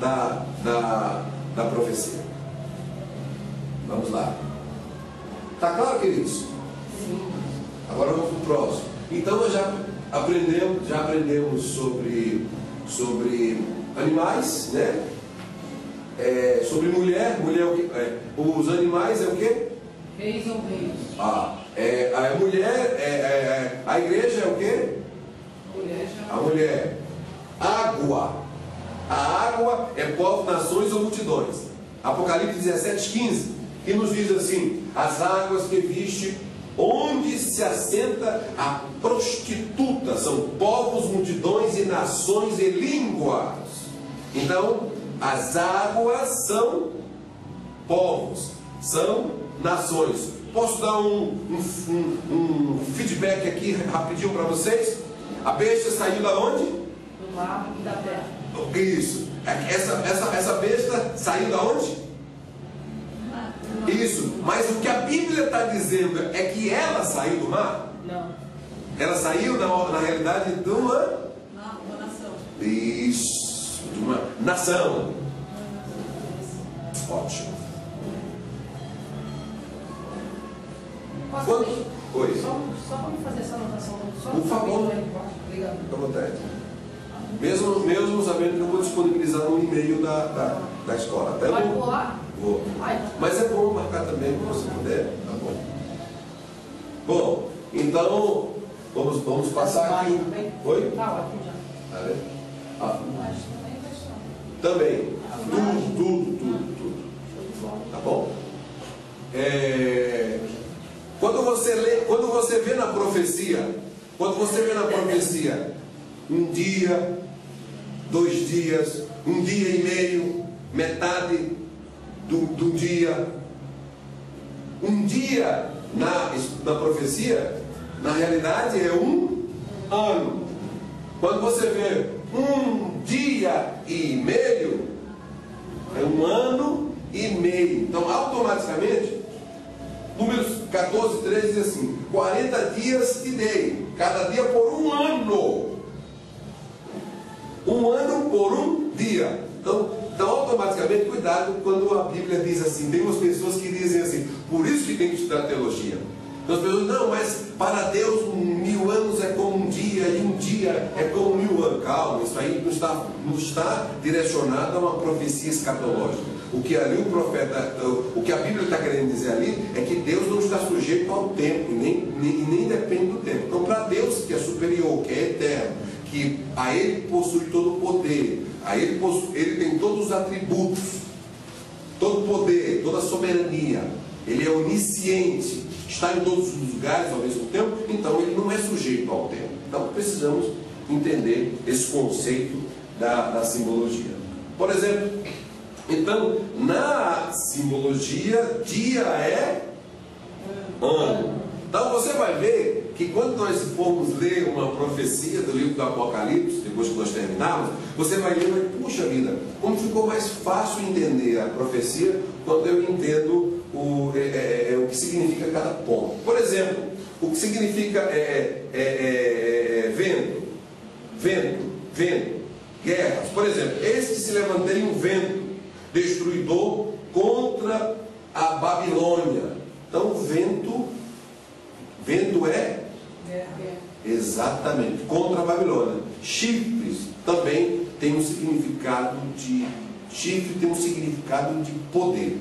da profecia. Vamos lá. Está claro, queridos? Sim. Agora vamos para o próximo. Então nós já aprendemos sobre animais, né? Sobre mulher o que? Os animais é o quê? Reis ou reis. A mulher, a igreja é o quê? A mulher. Água. A água é povo, nações ou multidões. Apocalipse 17:15, que nos diz assim: as águas que viste, onde se assenta a prostituta, são povos, multidões e nações e línguas. Então, as águas são povos, são nações. Posso dar um feedback aqui rapidinho para vocês? A besta saiu da onde? Do mar e da terra. Isso. Essa besta saiu da onde? Isso, mas o que a Bíblia está dizendo é que ela saiu do mar? Não. Ela saiu, na realidade, de uma nação. Isso, de uma nação. Ótimo. Oi. Só para fazer essa anotação. Por favor. Obrigado. Fica à vontade. Mesmo sabendo que eu vou disponibilizar no e-mail da escola. Até pode pular? Vou. Mas é bom marcar também, se você puder. Tá bom. Bom, então vamos passar aqui. Oi? Tá ótimo já. Tá vendo? Também. Tudo. Tá bom? Quando você vê na profecia, um dia, 2 dias, 1 dia e meio, metade do dia, um dia na profecia, na realidade é 1 ano. Quando você vê 1 dia e meio, é 1 ano e meio. Então automaticamente, Números 14:13 diz assim: 40 dias te dei, cada dia por 1 ano. 1 ano por 1 dia. Então automaticamente, cuidado quando a Bíblia diz assim. Tem umas pessoas que dizem assim, por isso que tem que estudar teologia. Então as pessoas, não, mas para Deus 1000 anos é como um dia, e um dia é como 1000 anos. Calma, isso aí não está direcionado a uma profecia escatológica. O que ali o profeta, o que a Bíblia está querendo dizer ali é que Deus não está sujeito ao tempo, nem depende do tempo. Então, para Deus, que é superior, que é eterno, que a Ele possui todo o poder, Ele tem todos os atributos, todo o poder, toda a soberania, Ele é onisciente, está em todos os lugares ao mesmo tempo, então Ele não é sujeito ao tempo. Então, precisamos entender esse conceito da simbologia. Por exemplo, então, na simbologia, dia é ano. Então você vai ver que quando nós formos ler uma profecia do livro do Apocalipse, depois que nós terminarmos, você vai ler e vai, puxa vida, como ficou mais fácil entender a profecia quando eu entendo o que significa cada ponto. Por exemplo, o que significa vento, guerras. Por exemplo, eis que se levantaria um vento destruidor contra a Babilônia. Então, vento é exatamente contra a Babilônia. Chifres também tem um significado de poder.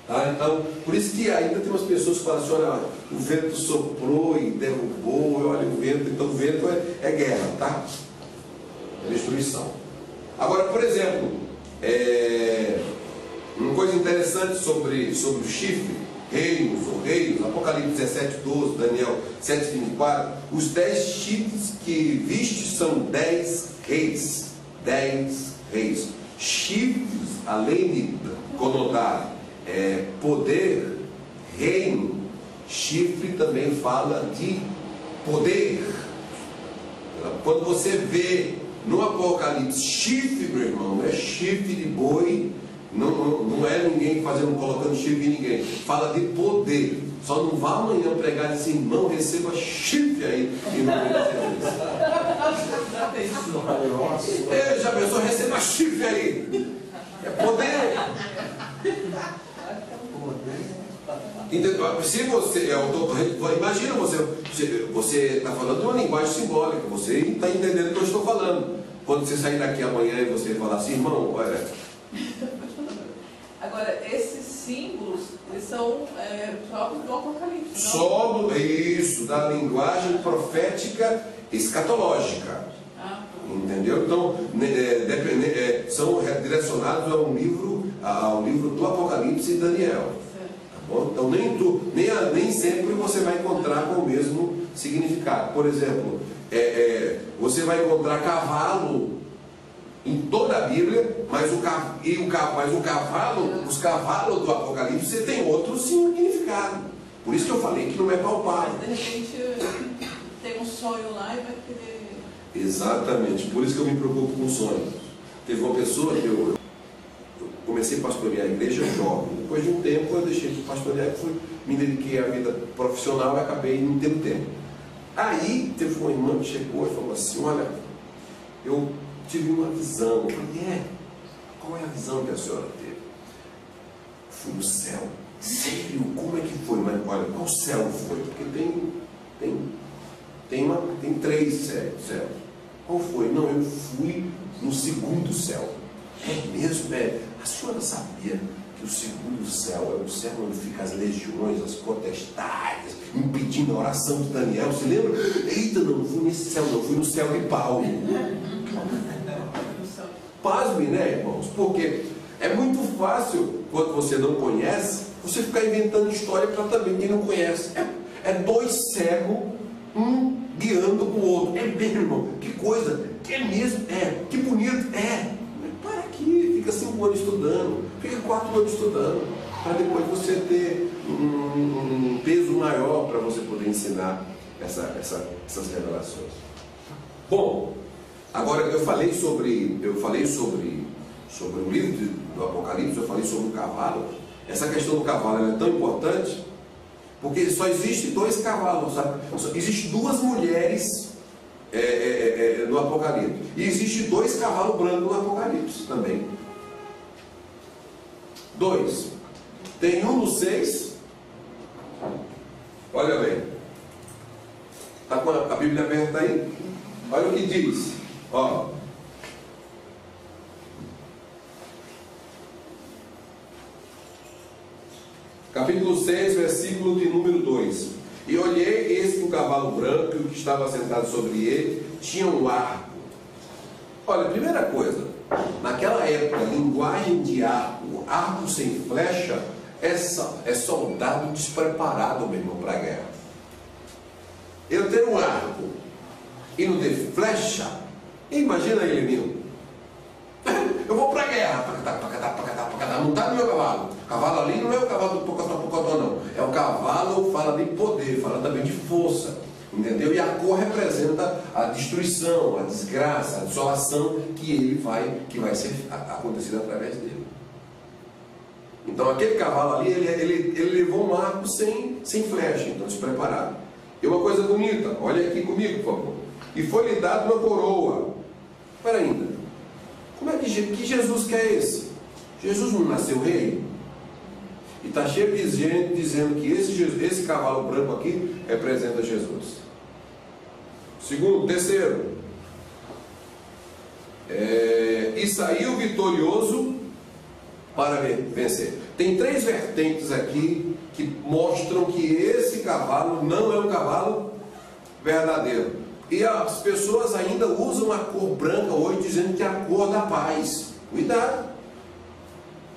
Tá? Então, por isso que ainda tem umas pessoas que falam assim, olha, o vento soprou e derrubou, olha o vento, então o vento é guerra, tá? É destruição. Agora, por exemplo, uma coisa interessante sobre o chifre, reinos, Apocalipse 17:12, Daniel 7:24, os 10 chifres que viste são 10 reis. 10 reis. Chifres, além de conotar poder, reino, chifre também fala de poder. Quando você vê no Apocalipse chifre, meu irmão, não é chifre de boi, não é ninguém colocando chifre em ninguém, fala de poder. Só não vá amanhã pregar e dizer, irmão, receba chifre aí e não já pensou, receba chifre aí, é poder. Entendeu? Se você imagina, você está falando de uma linguagem simbólica, você está entendendo o que eu estou falando. Quando você sair daqui amanhã e você falar assim, irmão, olha. Agora, esses símbolos, eles são próprios do Apocalipse, não? Só isso, da linguagem profética escatológica. Entendeu? Então, são direcionados ao livro do Apocalipse e Daniel. Então nem sempre você vai encontrar com o mesmo significado. Por exemplo, você vai encontrar cavalo em toda a Bíblia, mas os cavalos do Apocalipse tem outro significado. Por isso que eu falei que não é palpável. Mas de repente tem um sonho lá e vai querer. Exatamente, por isso que eu me preocupo com sonhos. Teve uma pessoa que eu comecei a pastorear a igreja jovem. Depois de um tempo eu deixei de pastorear e me dediquei à vida profissional e acabei não tendo tempo. Aí teve uma irmã que chegou e falou assim, olha, eu tive uma visão. Eu falei, qual é a visão que a senhora teve? Fui no céu. Sério? Como é que foi? Mas olha, qual céu foi? Porque tem 3 céus. Qual foi? Não, eu fui no 2º céu. É mesmo? A senhora sabia que o 2º céu é o céu onde ficam as legiões, as potestades, impedindo a oração de Daniel? Você lembra? Eita, não fui nesse céu, não, fui no céu de Paulo. Pasme, né, irmãos? Porque é muito fácil, quando você não conhece, você ficar inventando história para também quem não conhece. É 2 cegos, um guiando o outro. É mesmo, irmão? Que coisa? Que é mesmo? Que bonito? Para aqui, fica 5 anos estudando, fica 4 anos estudando, para depois você ter um peso maior para você poder ensinar essas revelações. Bom, agora eu falei sobre o livro do Apocalipse, eu falei sobre o cavalo. Essa questão do cavalo é tão importante, porque só existe 2 cavalos, sabe? Existem 2 mulheres no Apocalipse. E existe 2 cavalos brancos no Apocalipse também. 2. Tem um no 6. Olha bem. Está com a Bíblia aberta aí? Olha o que diz. Ó. Capítulo 6, versículo de número 2. E olhei, eis que um cavalo branco, e o que estava sentado sobre ele tinha um arco. Olha, primeira coisa, naquela época, linguagem de arco, arco sem flecha, é soldado despreparado, meu irmão, para a guerra. Eu tenho um arco e não ter flecha, imagina ele, meu. Eu vou para a guerra, não está no meu cavalo. O cavalo ali não é o cavalo do Pocotó, não. É o cavalo, fala de poder, fala também de força. Entendeu? E a cor representa a destruição, a desgraça, a desolação que vai ser acontecida através dele. Então aquele cavalo ali, ele levou um arco sem flecha, então despreparado. E uma coisa bonita, olha aqui comigo, por favor. E foi-lhe dado uma coroa. Espera ainda. Como é que Jesus que é esse? Jesus não nasceu rei? E está cheio de gente dizendo que esse cavalo branco aqui representa Jesus. Terceiro, e saiu vitorioso para vencer. Tem 3 vertentes aqui que mostram que esse cavalo não é um cavalo verdadeiro. E as pessoas ainda usam a cor branca hoje, dizendo que é a cor da paz. Cuidado!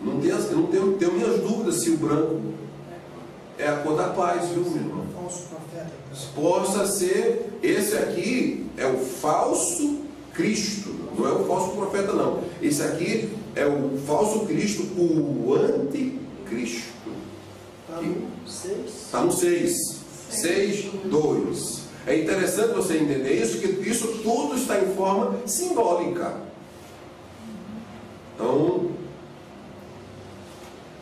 Não tenho minhas dúvidas se o branco é a cor da paz, viu, meu irmão? Falso profeta. Possa ser, esse aqui é o falso Cristo, não é o falso profeta, não. Esse aqui é o falso Cristo, o anticristo. Está no 6. Está no 6. 6, 2. É interessante você entender isso, que isso tudo está em forma simbólica. Então,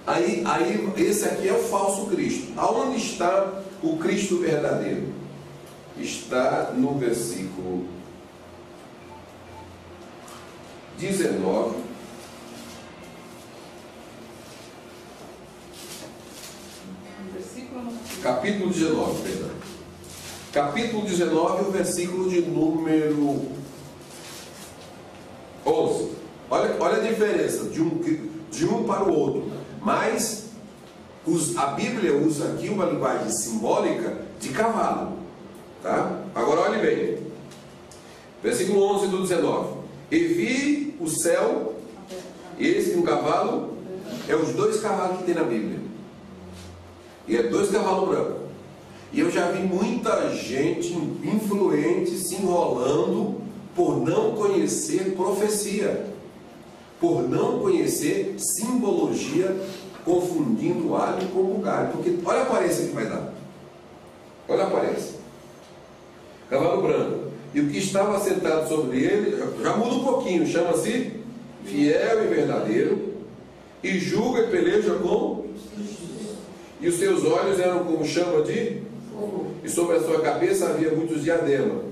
aí esse aqui é o falso Cristo. Aonde está o Cristo verdadeiro? Está no versículo 19. Capítulo 19, perdão. Capítulo 19, o versículo de número 11. Olha a diferença de um para o outro. Mas a Bíblia usa aqui uma linguagem simbólica de cavalo. Tá? Agora olhe bem. Versículo 11 do 19. E vi o céu, esse um cavalo, é os 2 cavalos que tem na Bíblia. E é 2 cavalos brancos. E eu já vi muita gente influente se enrolando por não conhecer profecia, por não conhecer simbologia, confundindo alho com bugalho. Porque olha a aparência que vai dar. Olha a aparência. Cavalo branco. E o que estava sentado sobre ele, já muda um pouquinho, chama-se fiel e verdadeiro, e julga e peleja com, e os seus olhos eram como chama de fogo, e sobre a sua cabeça havia muitos diademas,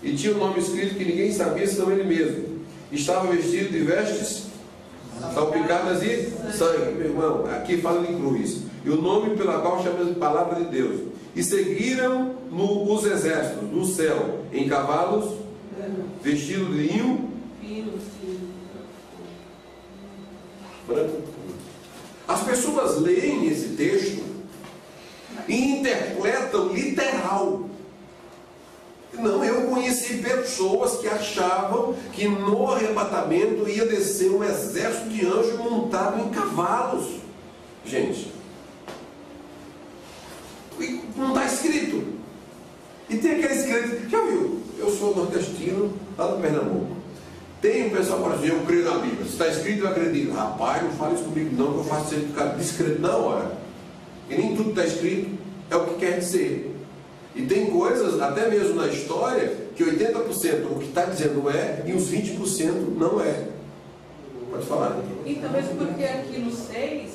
e tinha um nome escrito que ninguém sabia senão ele mesmo. Estava vestido de vestes salpicadas de sangue. Meu irmão, aqui fala de cruz, e o nome pela qual chama de palavra de Deus. E seguiram os exércitos no céu em cavalos vestidos de linho branco. As pessoas leem esse texto e interpretam literal. Não, eu conheci pessoas que achavam que no arrebatamento ia descer um exército de anjos montado em cavalos. Gente, não está escrito. E tem aquele escrito, já viu? Eu sou nordestino, lá do Pernambuco. Tem um pessoal que fala assim, eu creio na Bíblia. Se está escrito, eu acredito. Rapaz, não fale isso comigo não, que eu faço você ficar descredo na hora. E nem tudo que está escrito é o que quer dizer. E tem coisas, até mesmo na história, que 80% o que está dizendo é, e os 20% não é. Pode falar. Então, mesmo porque aqui no 6,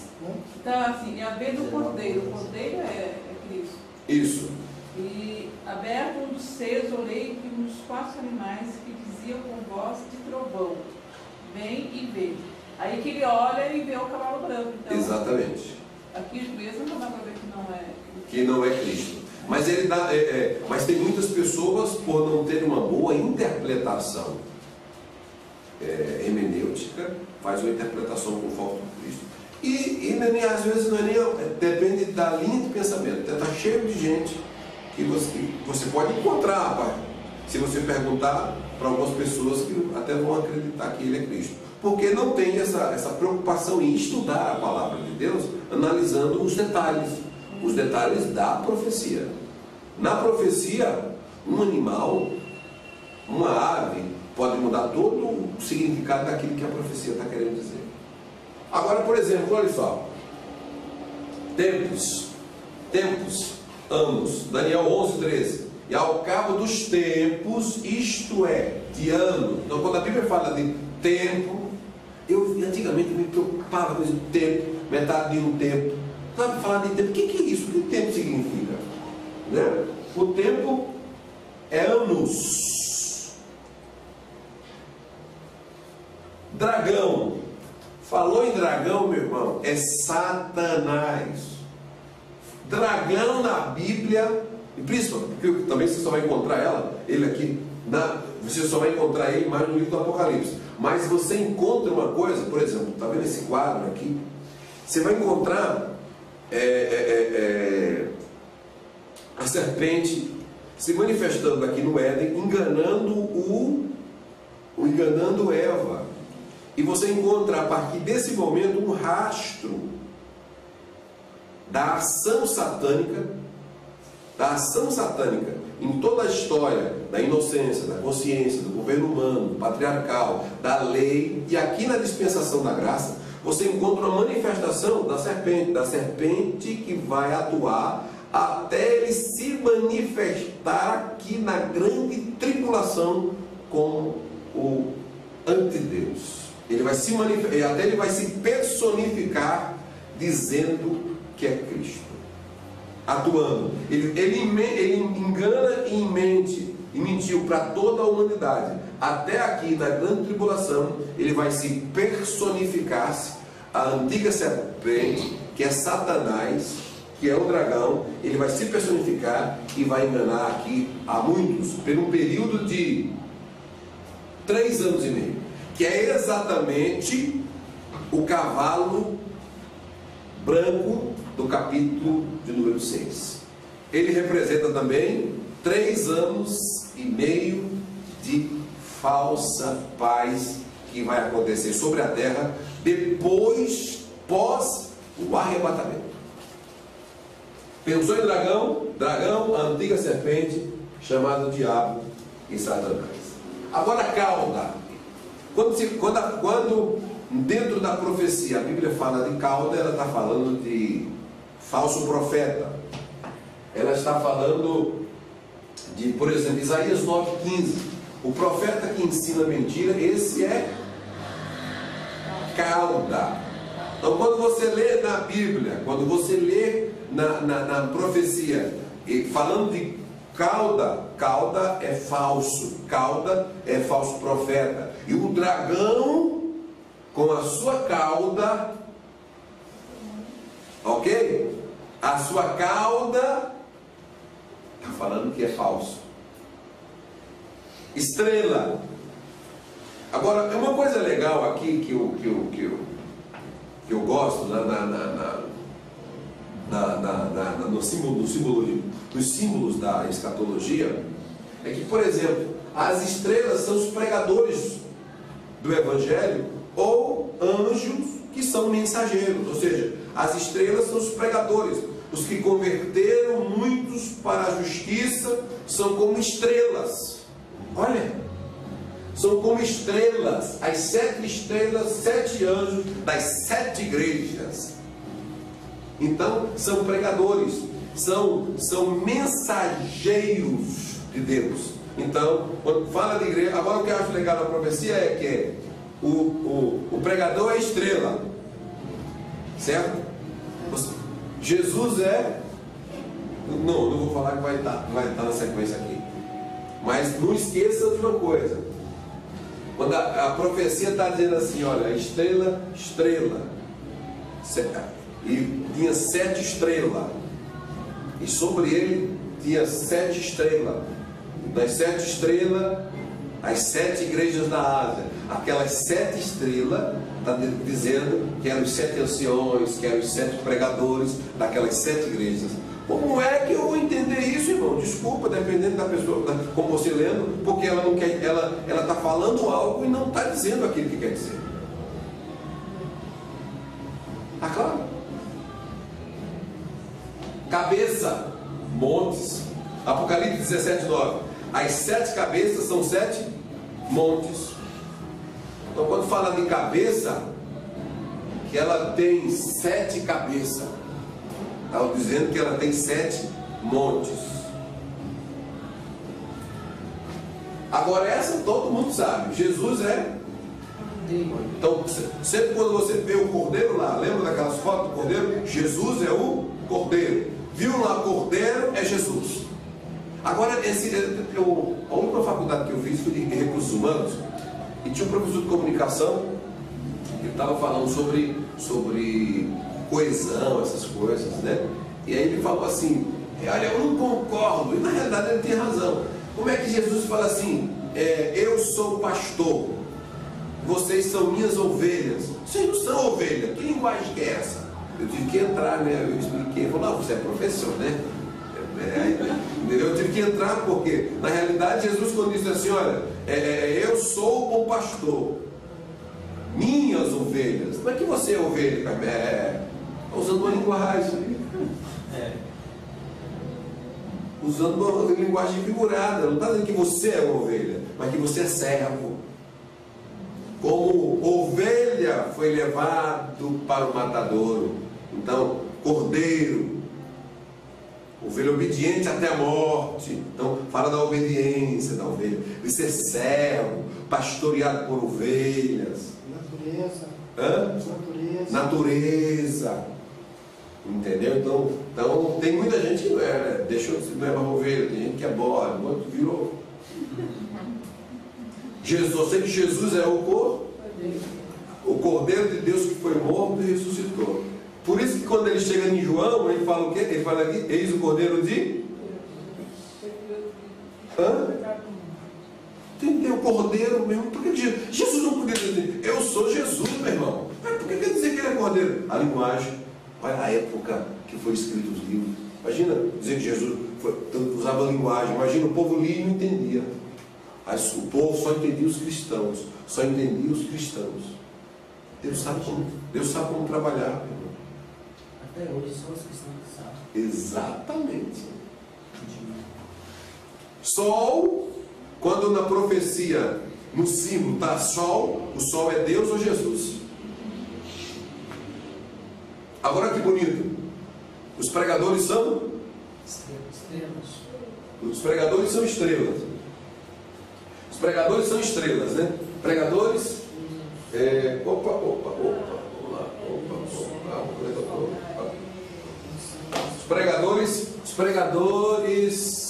está assim, havendo o cordeiro. O cordeiro é Cristo. Isso. E aberto um dos 6, olhei que um dos 4 animais que diziam com voz de trovão, vem e vê. Aí que ele olha e vê o cavalo branco. Então, Exatamente. aqui mesmo não dá para ver Que não é Cristo. Mas ele dá, mas tem muitas pessoas, por não terem uma boa interpretação hermenêutica, faz uma interpretação com falta de Cristo. E às vezes não é nem, depende da linha de pensamento. Está cheio de gente que você pode encontrar, se você perguntar para algumas pessoas que até vão acreditar que ele é Cristo. Porque não tem essa preocupação em estudar a palavra de Deus, analisando os detalhes da profecia. Na profecia, um animal, uma ave, pode mudar todo o significado daquilo que a profecia está querendo dizer. Agora, por exemplo, olha só. Tempos, anos. Daniel 11:13. E ao cabo dos tempos, isto é, de anos. Então, quando a Bíblia fala de tempo, eu antigamente me preocupava com esse tempo, metade de um tempo. Sabe falar de tempo? O que é isso? O que tempo significa? Né? O tempo é anos. Dragão. Falou em dragão, meu irmão, é Satanás. Dragão na Bíblia, e principalmente, também você só vai encontrar ele aqui, você só vai encontrar ele mais no livro do Apocalipse. Mas você encontra uma coisa, por exemplo, está vendo esse quadro aqui? Você vai encontrar a serpente se manifestando aqui no Éden, enganando Eva. E você encontra a partir desse momento um rastro da ação satânica em toda a história da inocência, da consciência, do governo humano, patriarcal, da lei. E aqui na dispensação da graça você encontra uma manifestação da serpente que vai atuar até ele se manifestar aqui na grande tribulação como o antideus. Ele vai se manifestar, até ele vai se personificar dizendo que é Cristo, atuando. Ele engana e mentiu para toda a humanidade. Até aqui na grande tribulação ele vai se personificar-se, a antiga serpente, que é Satanás, que é o dragão. Ele vai se personificar e vai enganar aqui a muitos por um período de 3 anos e meio, que é exatamente o cavalo branco do capítulo de número 6. Ele representa também 3 anos e meio de falsa paz que vai acontecer sobre a terra pós o arrebatamento. Pensou em dragão, a antiga serpente, chamado diabo e Satanás. Agora, cauda. Quando dentro da profecia a Bíblia fala de cauda, ela está falando de falso profeta. Ela está falando de, por exemplo, Isaías 9:15. O profeta que ensina mentira, esse é cauda. Então, quando você lê na Bíblia, quando você lê na profecia, falando de cauda é falso, cauda é falso profeta. E o dragão, com a sua cauda, ok? A sua cauda está falando que é falso. Estrela. Agora, é uma coisa legal aqui que eu gosto nos símbolos da escatologia, é que, por exemplo, as estrelas são os pregadores do Evangelho, ou anjos que são mensageiros. Ou seja, as estrelas são os pregadores, os que converteram muitos para a justiça. São como estrelas. Olha, são como estrelas, as 7 estrelas, 7 anjos das 7 igrejas. Então, são pregadores, são mensageiros de Deus. Então, quando fala de igreja, agora o que eu acho legal na profecia é que o pregador é estrela, certo? Jesus é... Não vou falar que vai estar na sequência aqui. Mas não esqueça de uma coisa. Quando a profecia está dizendo assim, olha, estrela, e tinha 7 estrelas, e sobre ele tinha 7 estrelas, das 7 estrelas, as 7 igrejas da Ásia, aquelas 7 estrelas, está dizendo que eram os 7 anciões, que eram os 7 pregadores daquelas 7 igrejas. Como é que eu vou entender isso, irmão? Desculpa, dependendo da pessoa, como você lendo, porque ela não quer, ela está falando algo e não está dizendo aquilo que quer dizer. Está claro? Cabeça, montes. Apocalipse 17:9. As 7 cabeças são 7 montes. Então, quando fala de cabeça, que ela tem 7 cabeças. Está dizendo que ela tem 7 montes. Agora essa todo mundo sabe. Jesus é. Então, sempre quando você vê o cordeiro lá, lembra daquelas fotos do cordeiro? Jesus é o cordeiro. Viu lá cordeiro, é Jesus. Agora, a única faculdade que eu fiz foi de recursos humanos. E tinha um professor de comunicação que estava falando sobre coesão, essas coisas, né? E aí ele falou assim, olha, eu não concordo. E na realidade ele tinha razão. Como é que Jesus fala assim, eu sou o pastor, vocês são minhas ovelhas? Vocês não são ovelha, que linguagem que é essa? Eu tive que entrar, né? Eu expliquei, ele falou, não, você é professor, né? Eu tive que entrar porque, na realidade, Jesus quando disse assim, olha, eu sou o bom pastor, minhas ovelhas. Como é que você é ovelha? Usando uma linguagem. Usando uma linguagem figurada. Não está dizendo que você é uma ovelha, mas que você é servo. Como ovelha foi levado para o matadouro. Então, cordeiro, ovelha obediente até a morte. Então, fala da obediência da ovelha. De ser servo, pastoreado por ovelhas. Natureza. Entendeu? Então tem muita gente que não é, né? Deixou de não é uma ovelha, tem gente que é bode, o outro virou. Eu sei que Jesus é o Cordeiro de Deus que foi morto e ressuscitou. Por isso que quando ele chega em João, ele fala o quê? Ele fala aqui, eis o Cordeiro de... Entendeu? O Cordeiro mesmo. Por que Jesus não podia dizer, eu sou Jesus, meu irmão? Mas por que quer dizer que ele é Cordeiro? A linguagem, olha a época que foi escrito os livros. Imagina dizer que Jesus usava a linguagem. Imagina, o povo lia e não entendia. O povo só entendia os cristãos. Só entendia os cristãos. Deus sabe como trabalhar, meu irmão. Até hoje só os cristãos que sabem. Exatamente. Sol, quando na profecia, no símbolo está sol, o sol é Deus ou Jesus. Agora que bonito. Os pregadores são? Estrelas. Os pregadores são estrelas. Os pregadores são estrelas, né? Pregadores. Os pregadores.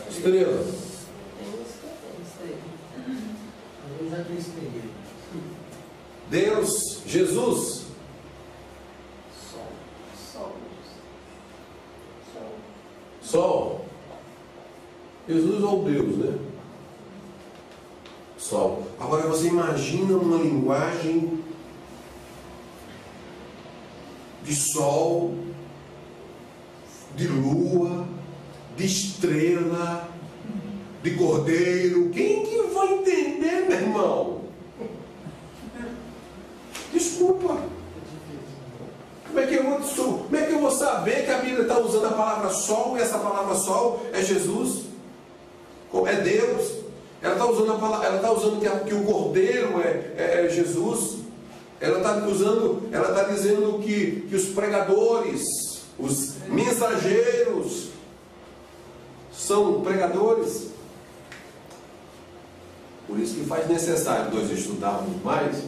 Estrelas. Deus, Jesus. Sol. Jesus ou Deus, né? Sol. Agora você imagina uma linguagem de sol, de lua, de estrela, de cordeiro. Quem que vai entender, meu irmão? Desculpa. Como é que eu vou saber que a Bíblia está usando a palavra sol e essa palavra sol é Jesus? É Deus? Ela está usando a palavra, ela está usando que o cordeiro é Jesus. Ela está dizendo que os pregadores, os mensageiros são pregadores. Por isso que faz necessário nós estudarmos mais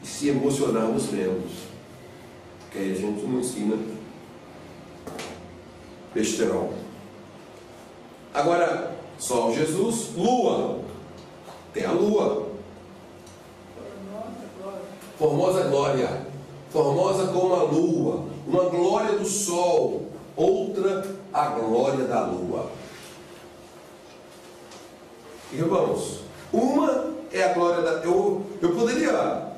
e se emocionarmos menos. Porque aí a gente não ensina besterol. Agora, Sol, Jesus. Lua. Tem a lua. Formosa glória. Formosa como a lua. Uma glória do sol. Outra, a glória da lua. Irmãos, uma é a glória da... Eu poderia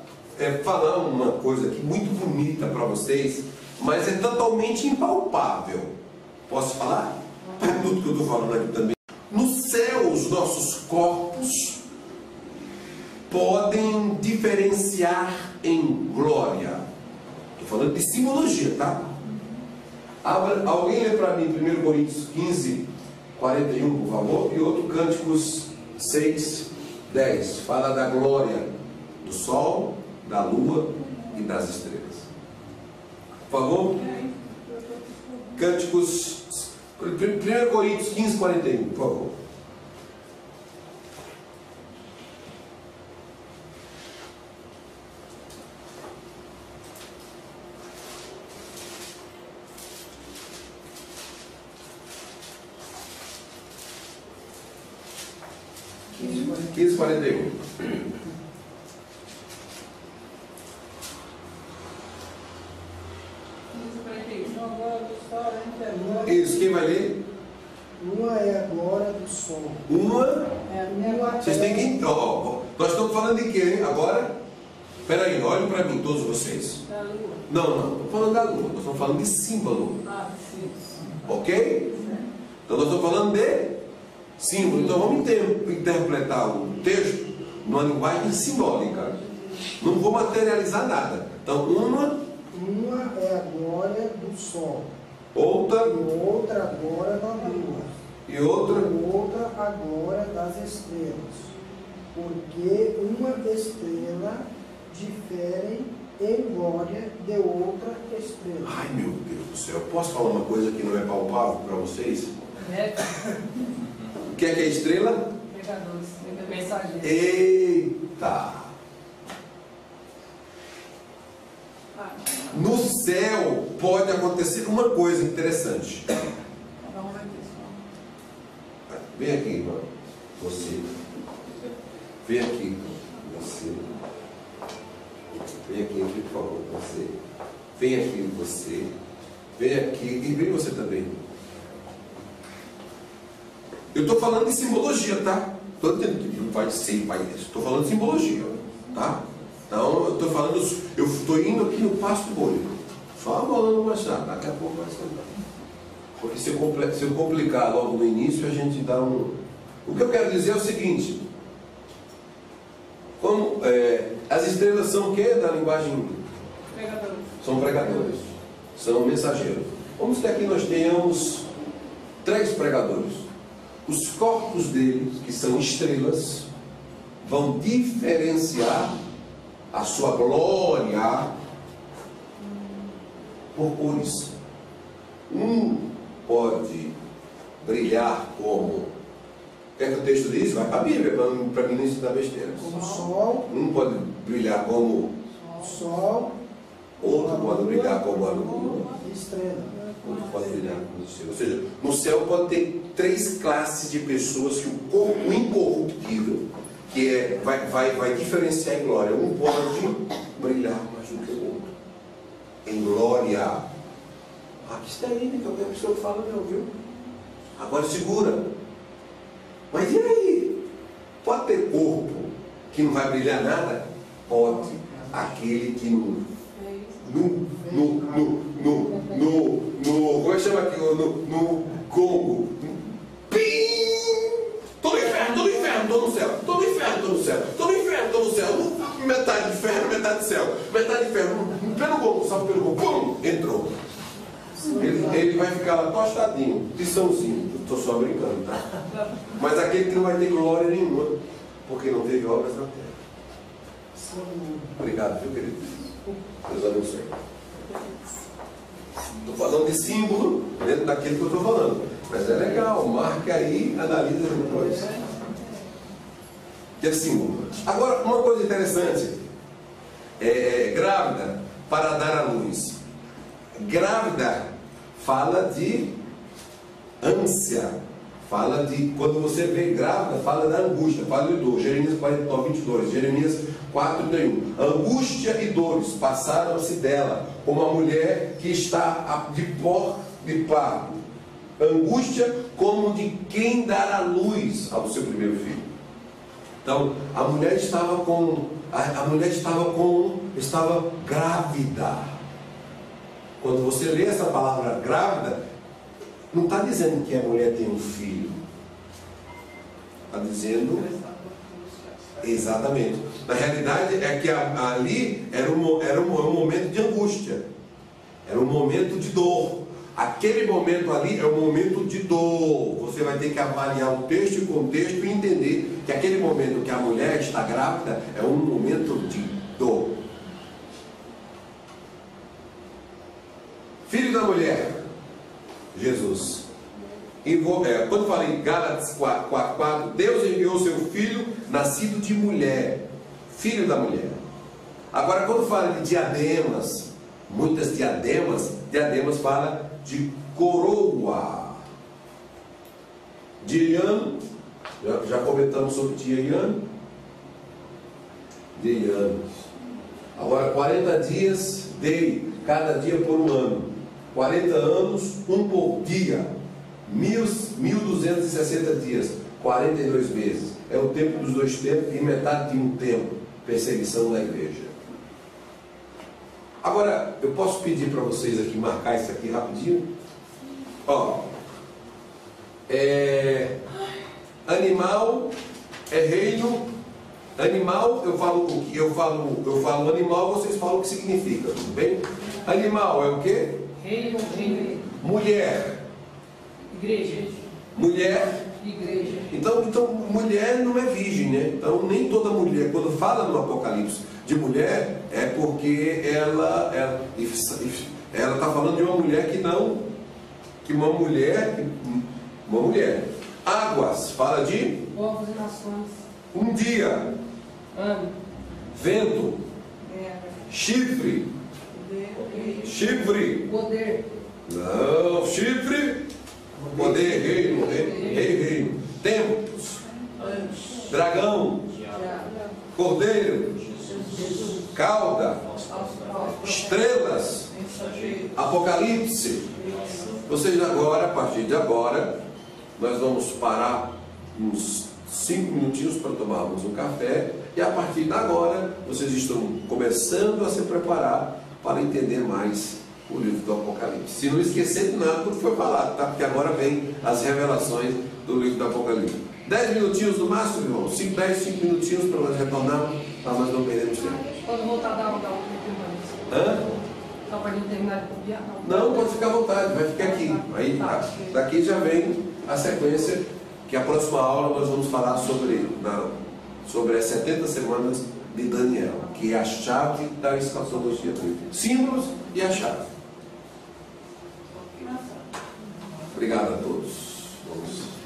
falar uma coisa aqui muito bonita para vocês, mas é totalmente impalpável. Posso falar? É tudo que eu estou falando aqui também. No céu, os nossos corpos podem diferenciar em glória. Estou falando de simbologia, tá? Alguém lê para mim 1 Coríntios 15, 41, por favor, e outro Cânticos 6, 10. Fala da glória do sol, da lua e das estrelas. Por favor? Cânticos 1 Coríntios 15, 41, por favor. Quinze, 41. Isso, quem vai ler? Uma é a glória do sol. Uma? É Vocês têm que... nós estamos falando de quê, hein? Agora? Espera aí, olhem para mim, todos vocês. Da lua. Não, estamos falando da lua. Nós estamos falando de símbolo. Ah, sim. Ok? Então nós estamos falando de símbolo. Então vamos interpretar o texto numa linguagem simbólica. Não vou materializar nada. Então uma é a glória do sol. Outra E outra a glória da lua. E outra a glória das estrelas. Porque uma estrela difere em glória de outra estrela. Ai meu Deus do céu, posso falar uma coisa que não é palpável para vocês? O que é estrela? Pregadores, mensageiros. Eita! No céu pode acontecer uma coisa interessante. Vem aqui, irmão. Você. Vem aqui. Você. Vem aqui, por favor. Você. Vem aqui, você. Vem aqui. E vem você também. Eu estou falando de simbologia, tá? Estou dizendo que vai ser, vai. Estou falando de simbologia, tá? Então, eu estou falando, eu estou indo aqui no passo bônico. Só a bola no machado, daqui a pouco vai sentar. Porque se eu complicar logo no início, a gente dá um... O que eu quero dizer é o seguinte. Como as estrelas são o quê da linguagem? Pregadores. São pregadores. São mensageiros. Vamos que aqui nós tenhamos 3 pregadores. Os corpos deles, que são estrelas, vão diferenciar a sua glória por cores. Um pode brilhar como... O que é que o texto diz? Vai para a Bíblia, para mim não ensinar besteira. Como sol. Um pode brilhar como sol. Outro pode brilhar como a lua. Estrela. Outro pode brilhar como estrela. Ou seja, no céu pode ter 3 classes de pessoas que o corpo incorruptível, que vai diferenciar em glória. Um pode brilhar mais do que o outro. Em glória. Ah, que estranho, que qualquer pessoa que fala não, viu? Agora segura. Mas e aí? Pode ter corpo que não vai brilhar nada? Pode. Aquele que como é que chama aqui? No Congo. Pim! Tô no inferno, tô no céu. Tô no inferno, tô no céu. Tô no inferno, tô no céu. Metade de inferno, metade de céu. Metade de inferno. Pelo Congo, sabe pelo Congo? Pum! Entrou. Ele vai ficar lá tostadinho, tiçãozinho. Estou só brincando, tá? Mas aquele que não vai ter glória nenhuma, porque não teve obras na terra. Obrigado, viu, querido? Deus abençoe. Estou falando de símbolo dentro daquilo que eu estou falando. Mas é legal, marca aí, analisa depois. Que é símbolo. Agora, uma coisa interessante. Grávida para dar à luz. Grávida fala de ânsia, Fala de, quando você vê grávida, fala da angústia, fala de dor. Jeremias 49, 22, Jeremias 4, 31. Angústia e dores passaram-se dela, como a mulher que está de pó de parto. Angústia como de quem dará luz ao seu primeiro filho. Então, a mulher estava grávida. Quando você lê essa palavra grávida, não está dizendo que a mulher tem um filho. Está dizendo... Exatamente. Na realidade é que ali era um momento de angústia. Era um momento de dor. Aquele momento ali é um momento de dor. Você vai ter que avaliar o texto e o contexto e entender que aquele momento que a mulher está grávida é um momento de dor. Filho da mulher, Jesus. Quando fala em Gálatas 4, Deus enviou seu filho nascido de mulher, filho da mulher. Agora, quando fala de diademas, muitas diademas fala de coroa. De Ian, já comentamos sobre tia Ian. De Ian. Agora, 40 dias dei, cada dia por um ano. 40 anos, um por dia. 1.260 dias, 42 meses. É o tempo dos dois tempos e metade de um tempo. Perseguição da igreja. Agora, eu posso pedir para vocês aqui, marcar isso aqui rapidinho? Ó, animal é reino. Animal, eu falo animal, vocês falam o que significa, tudo bem? Animal é o quê? Reino. Mulher. Igreja. Mulher. Igreja. Então, mulher não é virgem, né? Então, nem toda mulher, quando fala no Apocalipse de mulher, é porque ela está falando de uma mulher que uma mulher. Águas, fala de Povos e nações. um dia. Ano. Vento. Chifre. Poder. Não, chifre. Poder, reino. Tempos. Dragão. Cordeiro. Cauda. Estrelas. Apocalipse. Ou seja, agora, a partir de agora, nós vamos parar uns 5 minutinhos para tomarmos um café. E a partir de agora, vocês estão começando a se preparar para entender mais o livro do Apocalipse. Se não esquecer de nada do que foi falado, tá? Porque agora vem as revelações do livro do Apocalipse. 10 minutinhos no máximo, irmão. 5 minutinhos para nós retornarmos, para nós não perdermos tempo. Quando voltar da outra permanência. Só para não terminar de copiar? Não, pode ficar à vontade, vai ficar aqui. Aí, daqui já vem a sequência, que a próxima aula nós vamos falar sobre as 70 semanas de Daniel, que é a chave da escatologia bíblica. Símbolos e a chave. Obrigado a todos. Vamos.